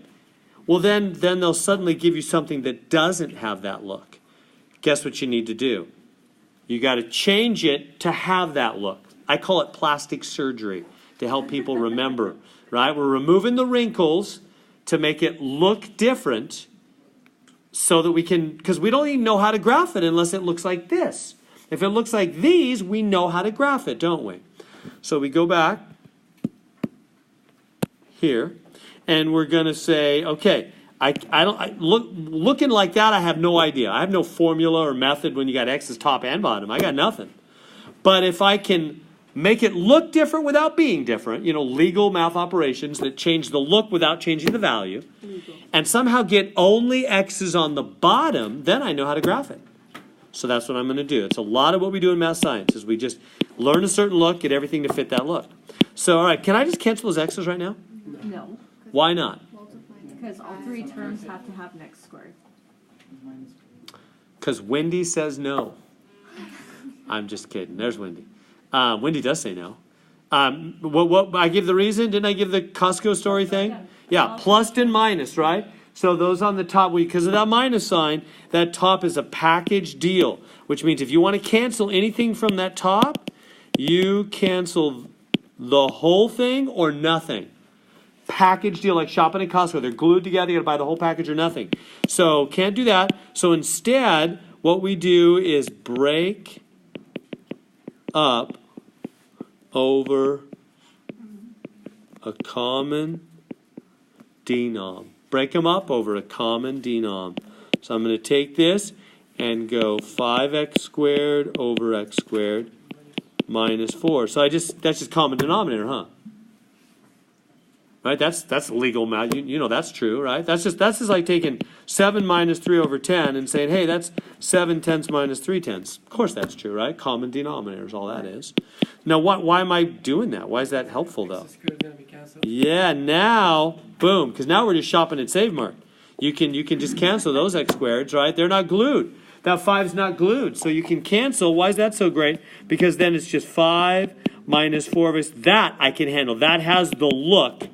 [SPEAKER 1] Well, then they'll suddenly give you something that doesn't have that look. Guess what you need to do? You got to change it to have that look. I call it plastic surgery to help people remember, right? We're removing the wrinkles to make it look different so that we can, because we don't even know how to graph it unless it looks like this. If it looks like these, we know how to graph it, don't we? So we go back here, and we're going to say, okay, looking like that, I have no idea. I have no formula or method when you got x's top and bottom. I got nothing. But if I can make it look different without being different, legal math operations that change the look without changing the value, and somehow get only x's on the bottom, then I know how to graph it. So that's what I'm going to do. It's a lot of what we do in math science, is we just learn a certain look, get everything to fit that look. So, all right, can I just cancel those x's right now?
[SPEAKER 2] No,
[SPEAKER 1] Why not?
[SPEAKER 2] because all three terms have to have an x squared.
[SPEAKER 1] Because Wendy says no. I'm just kidding. There's Wendy. Wendy does say no. What I give the reason? Didn't I give the Costco story thing? Yeah, plus and minus, right? So those on the top, because of that minus sign, that top is a package deal, which means if you want to cancel anything from that top, you cancel the whole thing or nothing. Package deal, like shopping at Costco. They're glued together. You got to buy the whole package or nothing. So can't do that. So instead, what we do is break up over a common denom. Break them up over a common denom. So I'm going to take this and go 5x squared over x squared minus 4. So that's just common denominator, huh? Right? That's legal math. You know that's true, right? That's just like taking 7 minus 3 over 10 and saying, hey, that's 7 tenths minus 3 tenths. Of course that's true, right? Common denominator is all that is. Now, why am I doing that? Why is that helpful, though?
[SPEAKER 3] X squared is going to be canceled.
[SPEAKER 1] Yeah, now, boom, because now we're just shopping at Save Mart. You can just cancel those x squareds, right? They're not glued. That 5's not glued, so you can cancel. Why is that so great? Because then it's just 5 minus 4 of us. That I can handle. That has the look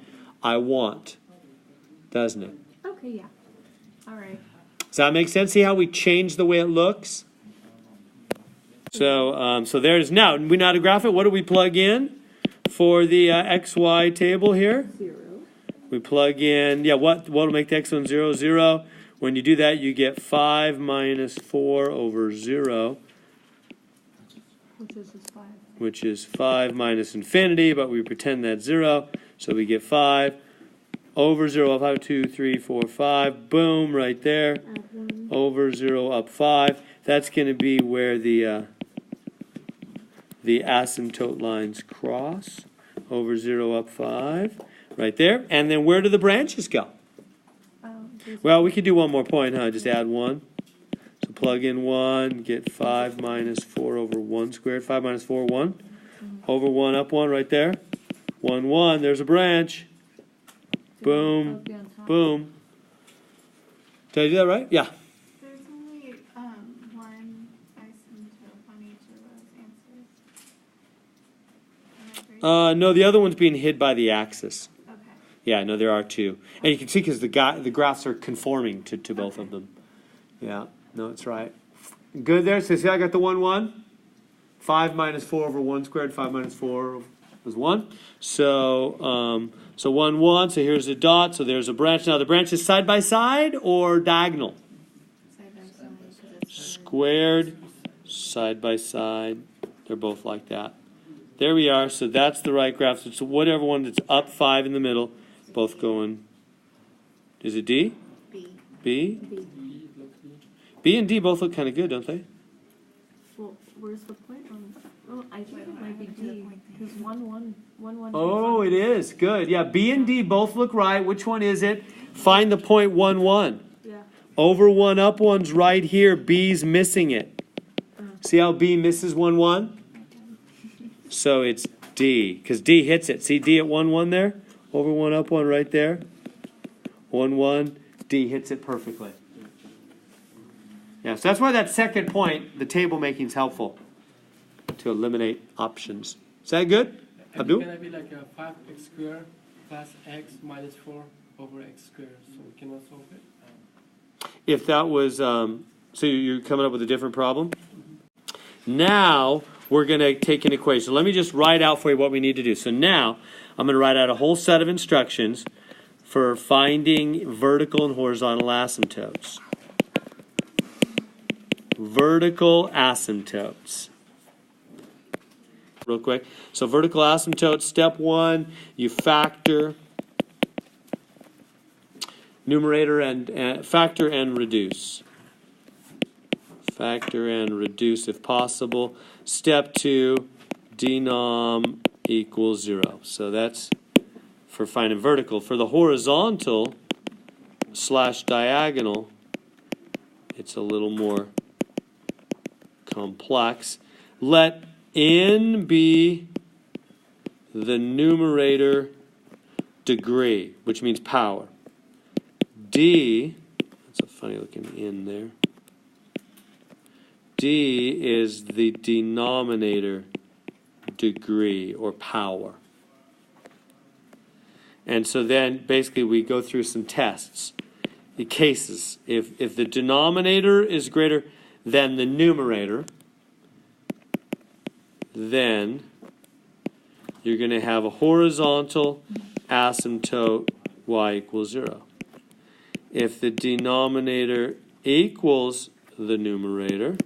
[SPEAKER 1] I want, doesn't it?
[SPEAKER 2] Okay, yeah. All right.
[SPEAKER 1] Does that make sense? See how we change the way it looks? So there it is. Now, we know how to graph it. What do we plug in for the XY table here?
[SPEAKER 2] 0.
[SPEAKER 1] We plug in, what will make the x1 0, 0? When you do that, you get 5 minus 4 over 0, which is 5 minus infinity, but we pretend that's 0. So we get 5 over 0, 5, 2, 3, 4, 5. Boom, right there. Over 0, up 5. That's going to be where the asymptote lines cross. Over 0, up 5. Right there. And then where do the branches go? Well, we could do one more point, huh? Just add 1. So plug in 1, get 5 minus 4 over 1 squared. 5 minus 4, 1. Over 1, up 1, right there. 1, 1, there's a branch. Boom, boom. Did I do that right? Yeah.
[SPEAKER 5] There's only one asymptote on each of those answers.
[SPEAKER 1] No, the other one's being hid by the axis.
[SPEAKER 5] Okay.
[SPEAKER 1] Yeah, no, there are 2. And you can see because the graphs are conforming to both of them. Yeah, no, it's right. Good there. So see, I got the 1, 1. 5 minus 4 over 1 squared. 5 minus 4 was 1. So 1, 1. So here's a dot. So there's a branch. Now the branch is side by side or diagonal?
[SPEAKER 5] Side by side.
[SPEAKER 1] Squared, side by side. They're both like that. There we are. So that's the right graph. So whatever one that's up 5 in the middle, both going. Is it D?
[SPEAKER 5] B.
[SPEAKER 1] B? B and D both look kind of good, don't they?
[SPEAKER 2] Well, where's the point on? Oh, I think it might be D because 1, 1, 1, 1.
[SPEAKER 1] Oh, it is. Good. Yeah, B and D both look right. Which one is it? Find the point 1, 1.
[SPEAKER 2] Yeah.
[SPEAKER 1] Over 1, up 1's right here. B's missing it. See how B misses 1, 1? So it's D, because D hits it. See D at 1, 1 there? Over 1, up 1 right there. 1, 1. D hits it perfectly. Yeah, so that's why that second point, the table making, is helpful to eliminate options. Is that good? Abdul?
[SPEAKER 3] It's going to be like a 5x squared plus x minus 4 over x squared. So we cannot solve it.
[SPEAKER 1] If that was, so you're coming up with a different problem? Now, we're going to take an equation. So let me just write out for you what we need to do. So now, I'm going to write out a whole set of instructions for finding vertical and horizontal asymptotes. Vertical asymptotes. Real quick. So vertical asymptotes, step one, you factor numerator and factor and reduce. Factor and reduce if possible. Step two, denom equals 0. So that's for finding vertical. For the horizontal / diagonal, it's a little more complex. Let n be the numerator degree, which means power. D, that's a funny looking n there. D is the denominator degree or power. And so then basically we go through some tests, the cases. If the denominator is greater than the numerator, then you're going to have a horizontal asymptote y equals 0. If the denominator equals the numerator,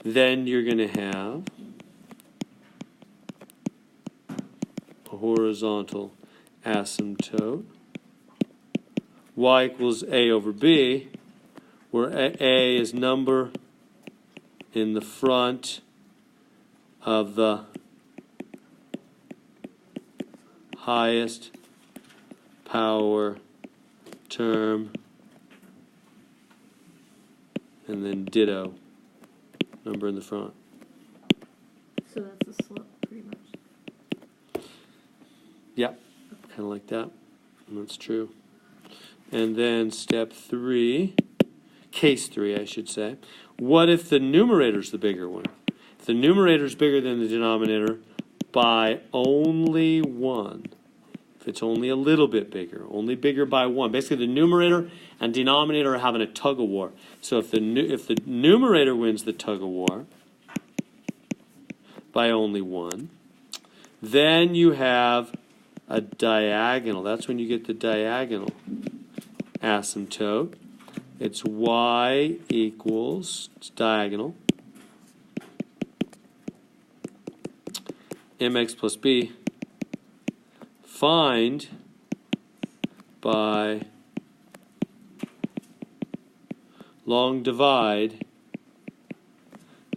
[SPEAKER 1] then you're going to have a horizontal asymptote y equals a over b, where a is number in the front of the highest power term, and then ditto, number in the front.
[SPEAKER 2] So that's a slope, pretty much.
[SPEAKER 1] Yep, kind of like that. And that's true. And then step 3, case 3, I should say. What if the numerator's the bigger one? If the numerator's bigger than the denominator by only 1, if it's only a little bit bigger, only bigger by 1. Basically, the numerator and denominator are having a tug of war. So if the numerator wins the tug of war by only 1, then you have a diagonal. That's when you get the diagonal asymptote. It's y equals, it's diagonal, mx plus b. Find by long divide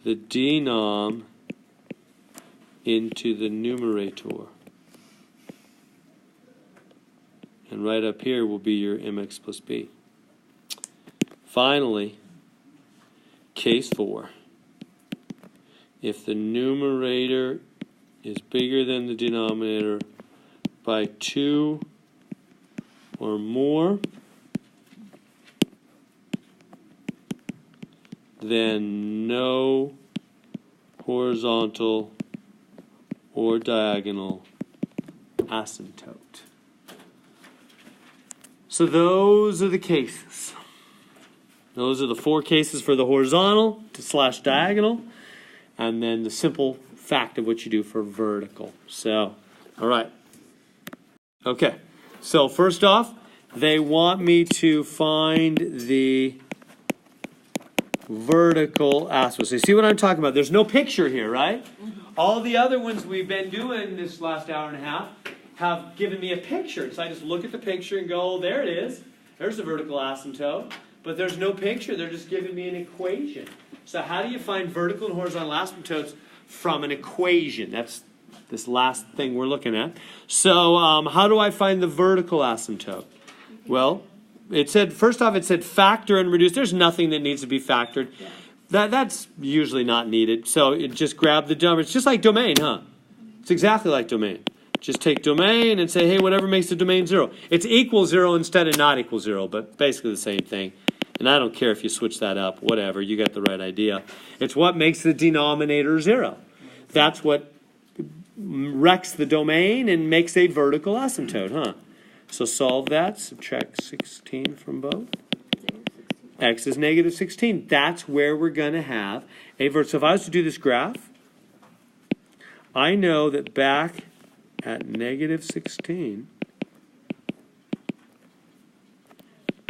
[SPEAKER 1] the denom into the numerator. And right up here will be your mx plus b. Finally, case 4. If the numerator is bigger than the denominator by 2 or more, then no horizontal or diagonal asymptote. So those are the cases. Those are the 4 cases for the horizontal / diagonal, and then the simple fact of what you do for vertical. So, all right. Okay. So first off, they want me to find the vertical asymptote. So you see what I'm talking about? There's no picture here, right? All the other ones we've been doing this last hour and a half have given me a picture. So I just look at the picture and go, oh, there it is. There's the vertical asymptote. But there's no picture. They're just giving me an equation. So how do you find vertical and horizontal asymptotes from an equation? That's this last thing we're looking at. So how do I find the vertical asymptote? Well, it said, first off, it said factor and reduce. There's nothing that needs to be factored. That's usually not needed. So it just grab the number. It's just like domain, huh? It's exactly like domain. Just take domain and say, hey, whatever makes the domain 0. It's equal 0 instead of not equal 0, but basically the same thing. And I don't care if you switch that up, whatever, you got the right idea. It's what makes the denominator 0. That's what wrecks the domain and makes a vertical asymptote, huh? So solve that, subtract 16 from both. X is negative 16. That's where we're going to have a vertical. So if I was to do this graph, I know that back at negative 16,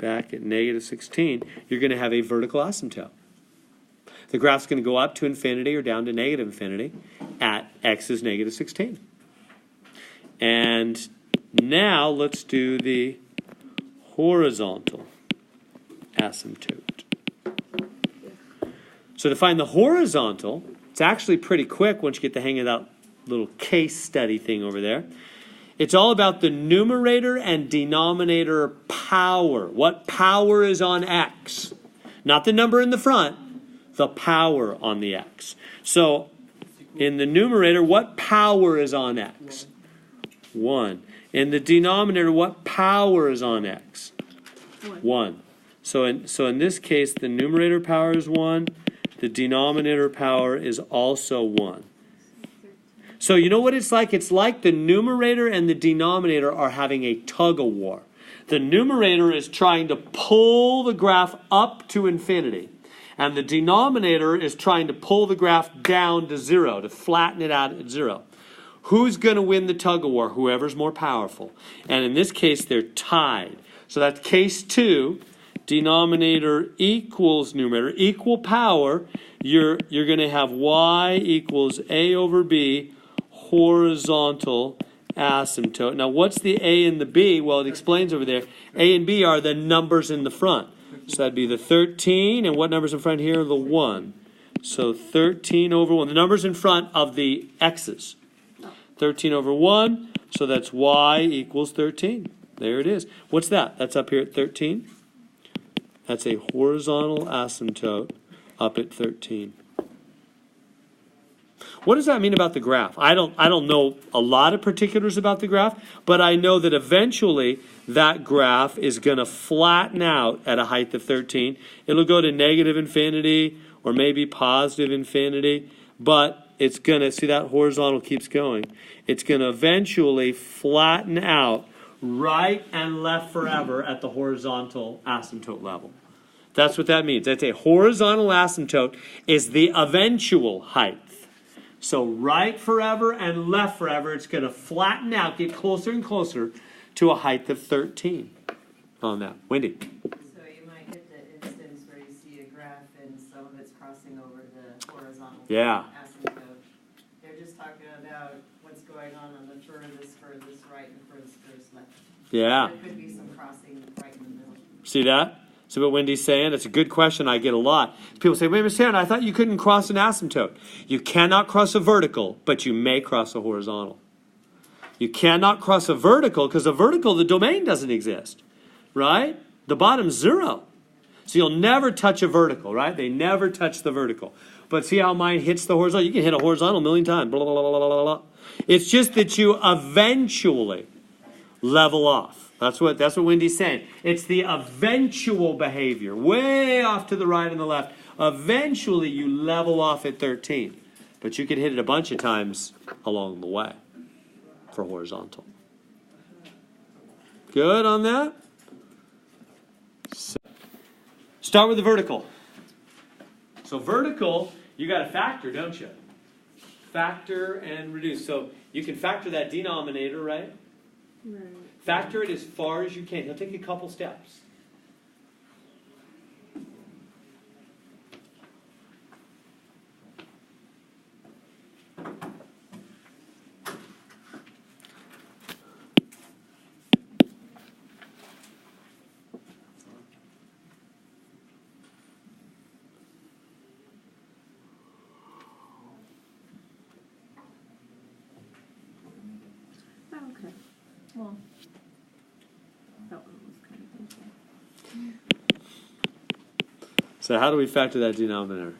[SPEAKER 1] back at negative 16, you're going to have a vertical asymptote. The graph's going to go up to infinity or down to negative infinity at x is negative 16. And now let's do the horizontal asymptote. So to find the horizontal, it's actually pretty quick once you get the hang of that little case study thing over there. It's all about the numerator and denominator power. What power is on x? Not the number in the front, the power on the x. So in the numerator, what power is on x? 1. In the denominator, what power is on x? 1. So in this case, the numerator power is 1. The denominator power is also 1. So you know what it's like? It's like the numerator and the denominator are having a tug-of-war. The numerator is trying to pull the graph up to infinity. And the denominator is trying to pull the graph down to 0, to flatten it out at 0. Who's going to win the tug-of-war? Whoever's more powerful. And in this case, they're tied. So that's case 2. Denominator equals numerator. Equal power. You're going to have y equals a over b horizontal asymptote. Now, what's the a and the b? Well, it explains over there. A and b are the numbers in the front. So that'd be the 13. And what numbers in front here? The 1. So 13 over 1. The numbers in front of the x's. 13 over 1, so that's y equals 13. There it is. What's that? That's up here at 13. That's a horizontal asymptote up at 13. What does that mean about the graph? I don't know a lot of particulars about the graph, but I know that eventually that graph is going to flatten out at a height of 13. It'll go to negative infinity or maybe positive infinity, but it's going to, see that horizontal keeps going. It's going to eventually flatten out right and left forever at the horizontal asymptote level. That's what that means. That's a horizontal asymptote is the eventual height. So right forever and left forever, it's going to flatten out, get closer and closer to a height of 13 on that. Wendy.
[SPEAKER 6] So you might get the instance where you see a graph and some of it's crossing over the horizontal asymptote. They're just talking about what's going on the furthest right and furthest left.
[SPEAKER 1] Yeah.
[SPEAKER 6] There could be some crossing right in the middle.
[SPEAKER 1] See that? See what Wendy's saying? It's a good question I get a lot. People say, wait, Miss Taryn, I thought you couldn't cross an asymptote. You cannot cross a vertical, but you may cross a horizontal. You cannot cross a vertical because a vertical, the domain doesn't exist, right? The bottom's 0. So you'll never touch a vertical, right? They never touch the vertical. But see how mine hits the horizontal? You can hit a horizontal a million times. Blah, blah, blah, blah, blah, blah. It's just that you eventually level off. That's what Wendy's saying. It's the eventual behavior, way off to the right and the left. Eventually you level off at 13. But you can hit it a bunch of times along the way for horizontal. Good on that? So, start with the vertical. So vertical, you got to factor, don't you? Factor and reduce. So you can factor that denominator, right?
[SPEAKER 2] Right.
[SPEAKER 1] Factor it as far as you can. It'll take a couple steps.
[SPEAKER 2] Oh, okay. Well, that one was kind of easy.
[SPEAKER 1] So how do we factor that denominator?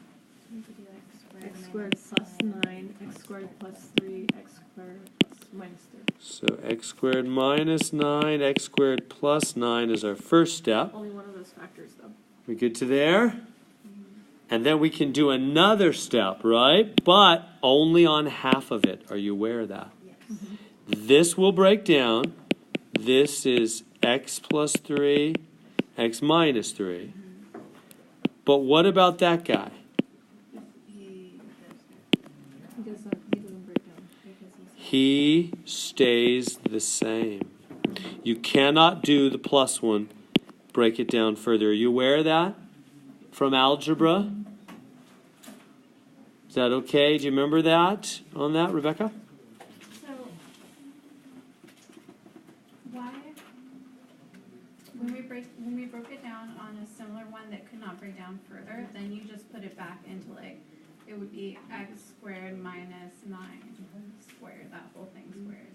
[SPEAKER 2] X squared plus 9, x squared plus 3, x squared plus minus 3.
[SPEAKER 1] So x squared minus 9, x squared plus 9 is our first step.
[SPEAKER 2] Only one of those factors, though.
[SPEAKER 1] We get to there. And then we can do another step, right? But only on half of it. Are you aware of that?
[SPEAKER 6] Yes.
[SPEAKER 1] This will break down. This is x plus 3, x minus 3. But what about that guy?
[SPEAKER 2] He doesn't break down because
[SPEAKER 1] He stays the same. You cannot do the plus one break it down further. Are you aware of that from algebra? Is that okay? Do you remember that on that, Rebecca?
[SPEAKER 5] So, why, when we broke it down on a similar one that could not break down further, then you just put it back into like, it would be x squared minus 9 squared, that whole thing squared.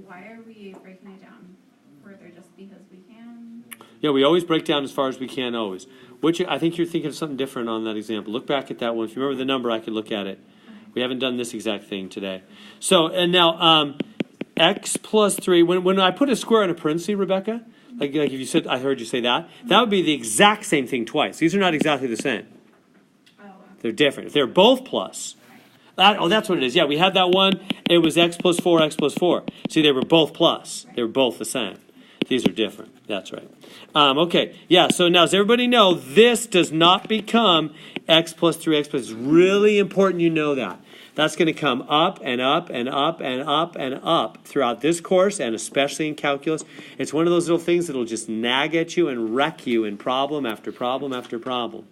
[SPEAKER 5] Why are we breaking it down further just because we can?
[SPEAKER 1] Yeah, we always break down as far as we can, always. Which I think you're thinking of something different on that example. Look back at that one. If you remember the number, I could look at it. We haven't done this exact thing today. So, and now, x plus 3, when I put a square in a parenthesis, Rebecca, like if you said, I heard you say that, that would be the exact same thing twice. These are not exactly the same. They're different. If they're both plus, that's what it is. Yeah, we had that one. It was x plus 4, x plus 4. See, they were both plus. They were both the same. These are different. That's right. Okay, yeah, so now does everybody know this does not become x plus 3, x plus. It's really important you know that. That's going to come up and up and up and up and up throughout this course and especially in calculus. It's one of those little things that will just nag at you and wreck you in problem after problem after problem.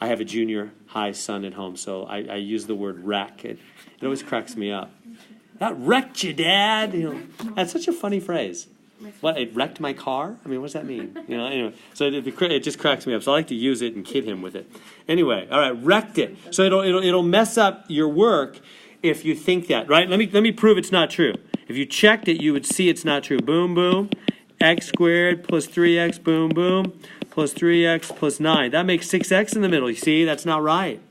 [SPEAKER 1] I have a junior high son at home, so I use the word wreck. It always cracks me up. That wrecked you, Dad. You know, that's such a funny phrase. What, it wrecked my car? I mean, what does that mean? You know, anyway, so it just cracks me up. So I like to use it and kid him with it. Anyway, all right, wrecked it. So it'll mess up your work if you think that, right? Let me prove it's not true. If you checked it, you would see it's not true. Boom, boom. X squared plus 3x, boom, boom, plus 3x plus 9. That makes 6x in the middle. You see, that's not right.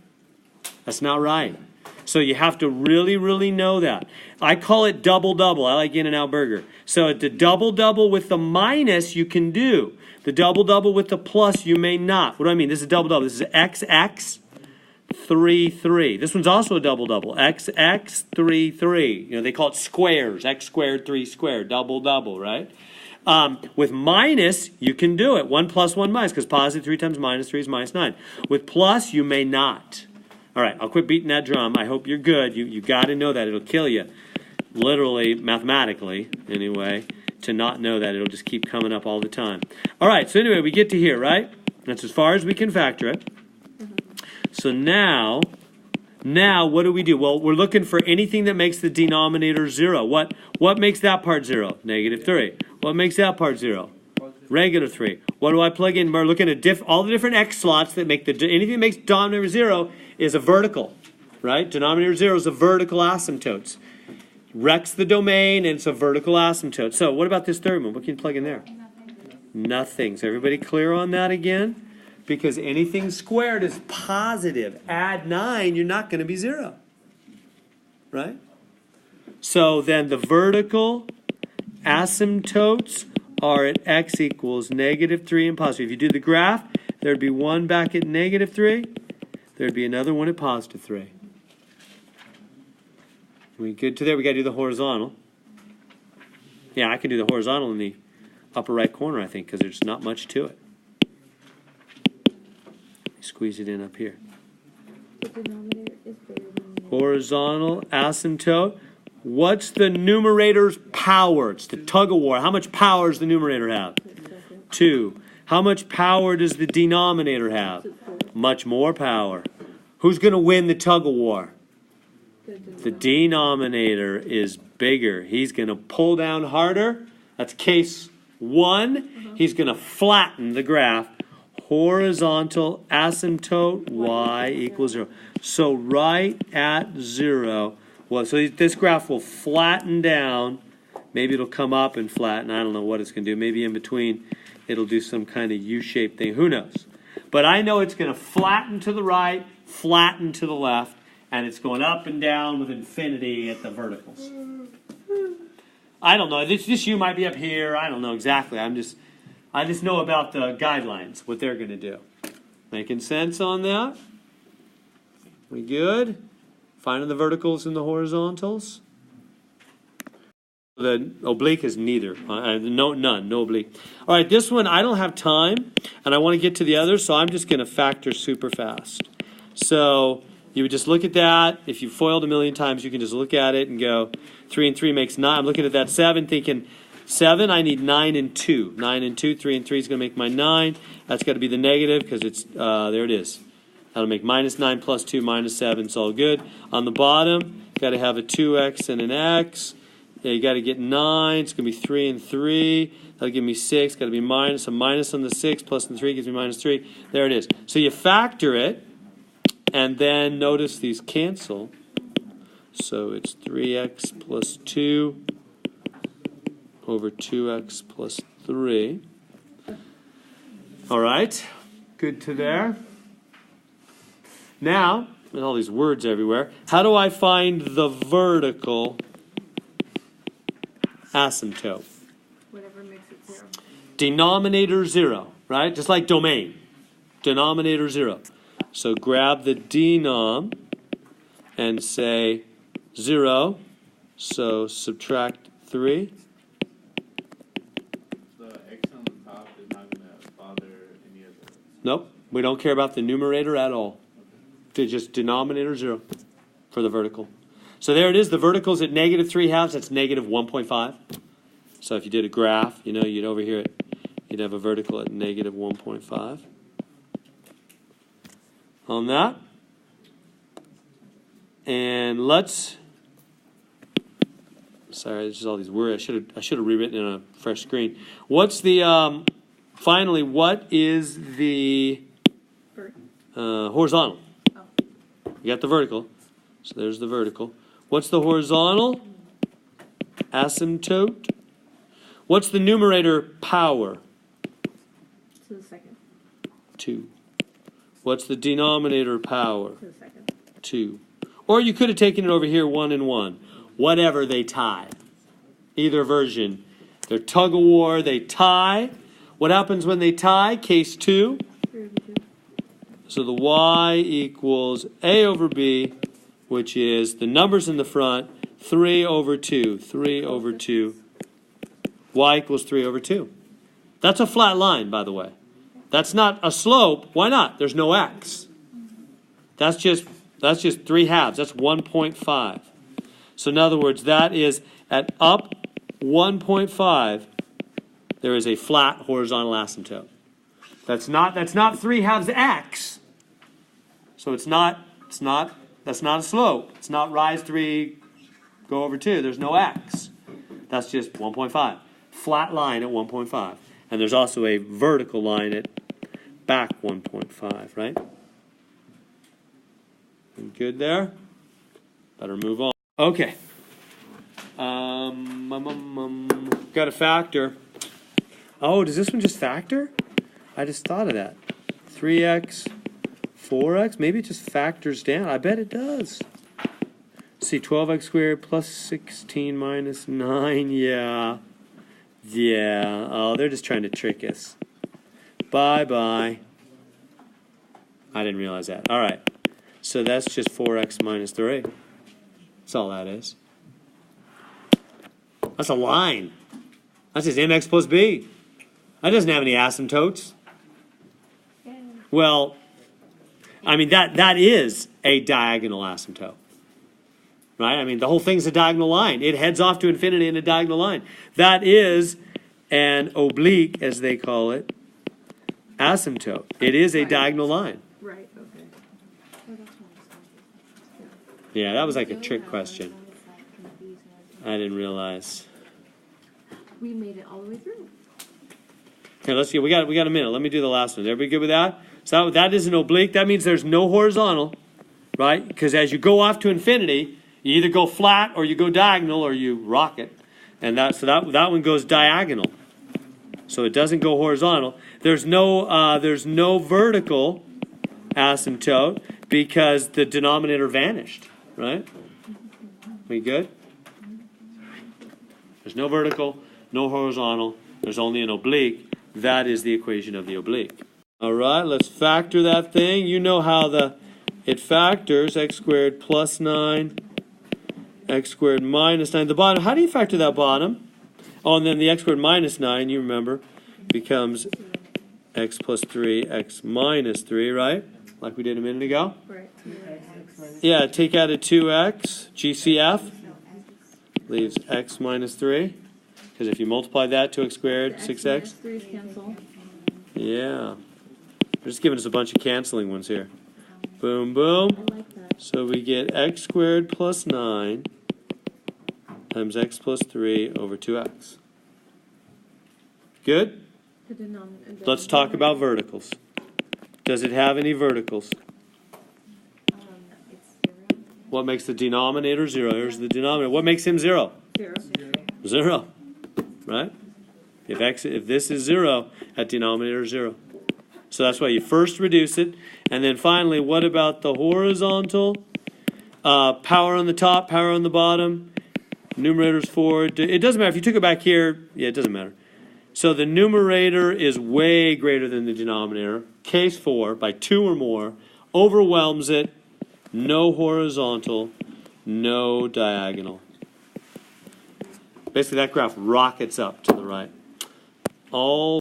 [SPEAKER 1] That's not right. So you have to really, really know that. I call it double-double. I like In-N-Out Burger. So the double-double with the minus you can do. The double-double with the plus you may not. What do I mean? This is double-double. This is XX 3, 3. This one's also a double-double. XX 3, 3. You know, they call it squares. X squared, 3 squared. Double-double, right? With minus, you can do it. 1 plus 1 minus, because positive 3 times minus 3 is minus 9. With plus, you may not. All right, I'll quit beating that drum. I hope you're good. You got to know that. It'll kill you. Literally, mathematically, anyway, to not know that. It'll just keep coming up all the time. All right, so anyway, we get to here, right? That's as far as we can factor it. So now what do we do? Well, we're looking for anything that makes the denominator 0. What makes that part 0? Negative 3. What makes that part 0? Regular 3. What do I plug in? We're looking at all the different x slots that make anything that makes denominator 0 is a vertical, right? Denominator 0 is a vertical asymptote. Wrecks the domain, and it's a vertical asymptote. So what about this third one? What can you plug in there? Nothing. So everybody clear on that again? Because anything squared is positive. Add 9, you're not going to be 0. Right? So then the vertical asymptotes are at x equals negative 3 and positive. If you do the graph, there'd be one back at negative 3. There'd be another one at positive 3. We good to there? We got to do the horizontal. Yeah, I can do the horizontal in the upper right corner, I think, because there's not much to it. Squeeze it in up here.
[SPEAKER 2] The denominator is bigger than the
[SPEAKER 1] Horizontal asymptote. What's the numerator's power? It's the tug of war. How much power does the numerator have? 2. How much power does the denominator have? Much more power. Who's going to win the tug of war? The denominator is bigger. He's going to pull down harder. That's case 1. He's going to flatten the graph. Horizontal asymptote y equals 0. So right at 0. Well, so this graph will flatten down. Maybe it'll come up and flatten. I don't know what it's going to do. Maybe in between it'll do some kind of U-shaped thing. Who knows? But I know it's going to flatten to the right, flatten to the left, and it's going up and down with infinity at the verticals. I don't know. This U might be up here. I don't know exactly. I just know about the guidelines, what they're going to do. Making sense on that? We good? Finding the verticals and the horizontals? The oblique is neither. None, no oblique. All right, this one I don't have time, and I want to get to the others, so I'm just going to factor super fast. So you would just look at that. If you foiled a million times, you can just look at it and go, 3 and 3 makes 9. I'm looking at that 7 thinking, 7, I need 9 and 2. 9 and 2, 3 and 3 is going to make my 9. That's got to be the negative because it's, there it is. That'll make minus 9 plus 2 minus 7. It's all good. On the bottom, got to have a 2x and an x. Yeah, you got to get 9. It's going to be 3 and 3. That'll give me 6. Got to be minus. A minus on the 6 plus the 3 gives me minus 3. There it is. So you factor it, and then notice these cancel. So it's 3x plus 2 over 2x plus 3. All right. Good to there. Now, with all these words everywhere, how do I find the vertical asymptote?
[SPEAKER 2] Whatever makes it 0.
[SPEAKER 1] Denominator 0, right? Just like domain. Denominator 0. So grab the denom and say 0. So subtract 3.
[SPEAKER 7] The x on the top is not going to bother any of the...
[SPEAKER 1] Nope. We don't care about the numerator at all. It's just denominator 0 for the vertical. So there it is. The vertical's at negative 3/2. That's negative 1.5. So if you did a graph, you know, you'd over here it. You'd have a vertical at negative 1.5. On that. And let's... Sorry, there's just all these words. I should have rewritten in a fresh screen. What's the... finally, what is the horizontal? You got the vertical. So there's the vertical. What's the horizontal? Asymptote. What's the numerator power?
[SPEAKER 2] To the second.
[SPEAKER 1] 2. What's the denominator power?
[SPEAKER 2] To the second.
[SPEAKER 1] 2. Or you could have taken it over here 1 and 1. Whatever, they tie. Either version. They're tug of war, they tie. What happens when they tie? Case 2.
[SPEAKER 2] 3 over 2.
[SPEAKER 1] So the y equals a over b, which is the numbers in the front, 3 over 2. 3 over 2. Y equals 3 over 2. That's a flat line, by the way. That's not a slope. Why not? There's no x. That's just 3/2. That's 1.5. So in other words, that is at up 1.5, there is a flat horizontal asymptote. That's not 3/2 x. So that's not a slope. It's not rise 3, go over 2. There's no x. That's just 1.5. Flat line at 1.5. And there's also a vertical line at back 1.5, right? Good there? Better move on. Okay. Got a factor. Oh, does this one just factor? I just thought of that. 3x, 4x, maybe it just factors down. I bet it does. See, 12x squared plus 16 minus 9, yeah. Yeah, oh, they're just trying to trick us. Bye-bye. I didn't realize that. All right, so that's just 4x minus 3. That's all that is. That's a line. That's just mx plus b. That doesn't have any asymptotes. Well, I mean, that is a diagonal asymptote. Right? I mean, the whole thing's a diagonal line. It heads off to infinity in a diagonal line. That is an oblique, as they call it, asymptote. It is a diagonal line.
[SPEAKER 2] Right, okay.
[SPEAKER 1] Yeah, that was like a trick question. I didn't realize.
[SPEAKER 2] We made it all the way through.
[SPEAKER 1] Okay, let's see. We got a minute. Let me do the last one. Everybody good with that? So that is an oblique. That means there's no horizontal, right? Because as you go off to infinity, you either go flat or you go diagonal or you rocket, and that one goes diagonal. So it doesn't go horizontal. There's no vertical asymptote because the denominator vanished, right? We good? There's no vertical, no horizontal. There's only an oblique. That is the equation of the oblique. All right, let's factor that thing. You know how it factors x squared plus 9, x squared minus 9. The bottom, how do you factor that bottom? Oh, and then the x squared minus 9, you remember, becomes x plus 3, x minus 3, right? Like we did a minute ago.
[SPEAKER 2] Right.
[SPEAKER 1] Yeah, take out a 2x, GCF, leaves x minus 3. Because if you multiply that, 2x squared,
[SPEAKER 2] The
[SPEAKER 1] 6x.
[SPEAKER 2] minus 3's cancel.
[SPEAKER 1] Yeah. They're just giving us a bunch of canceling ones here. Boom, boom.
[SPEAKER 2] I like that.
[SPEAKER 1] So we get x squared plus 9 times x plus 3 over 2x. Good?
[SPEAKER 2] The denominator.
[SPEAKER 1] Let's talk about verticals. Does it have any verticals?
[SPEAKER 2] It's 0.
[SPEAKER 1] What makes the denominator 0? Here's the denominator. What makes him 0?
[SPEAKER 2] 0.
[SPEAKER 1] 0. Right? If this is 0, that denominator is 0. So that's why you first reduce it. And then finally, what about the horizontal? Power on the top, power on the bottom. Numerator's 4. It doesn't matter. If you took it back here, yeah, it doesn't matter. So the numerator is way greater than the denominator. Case 4, by 2 or more, overwhelms it. No horizontal, no diagonal. Basically, that graph rockets up to the right. All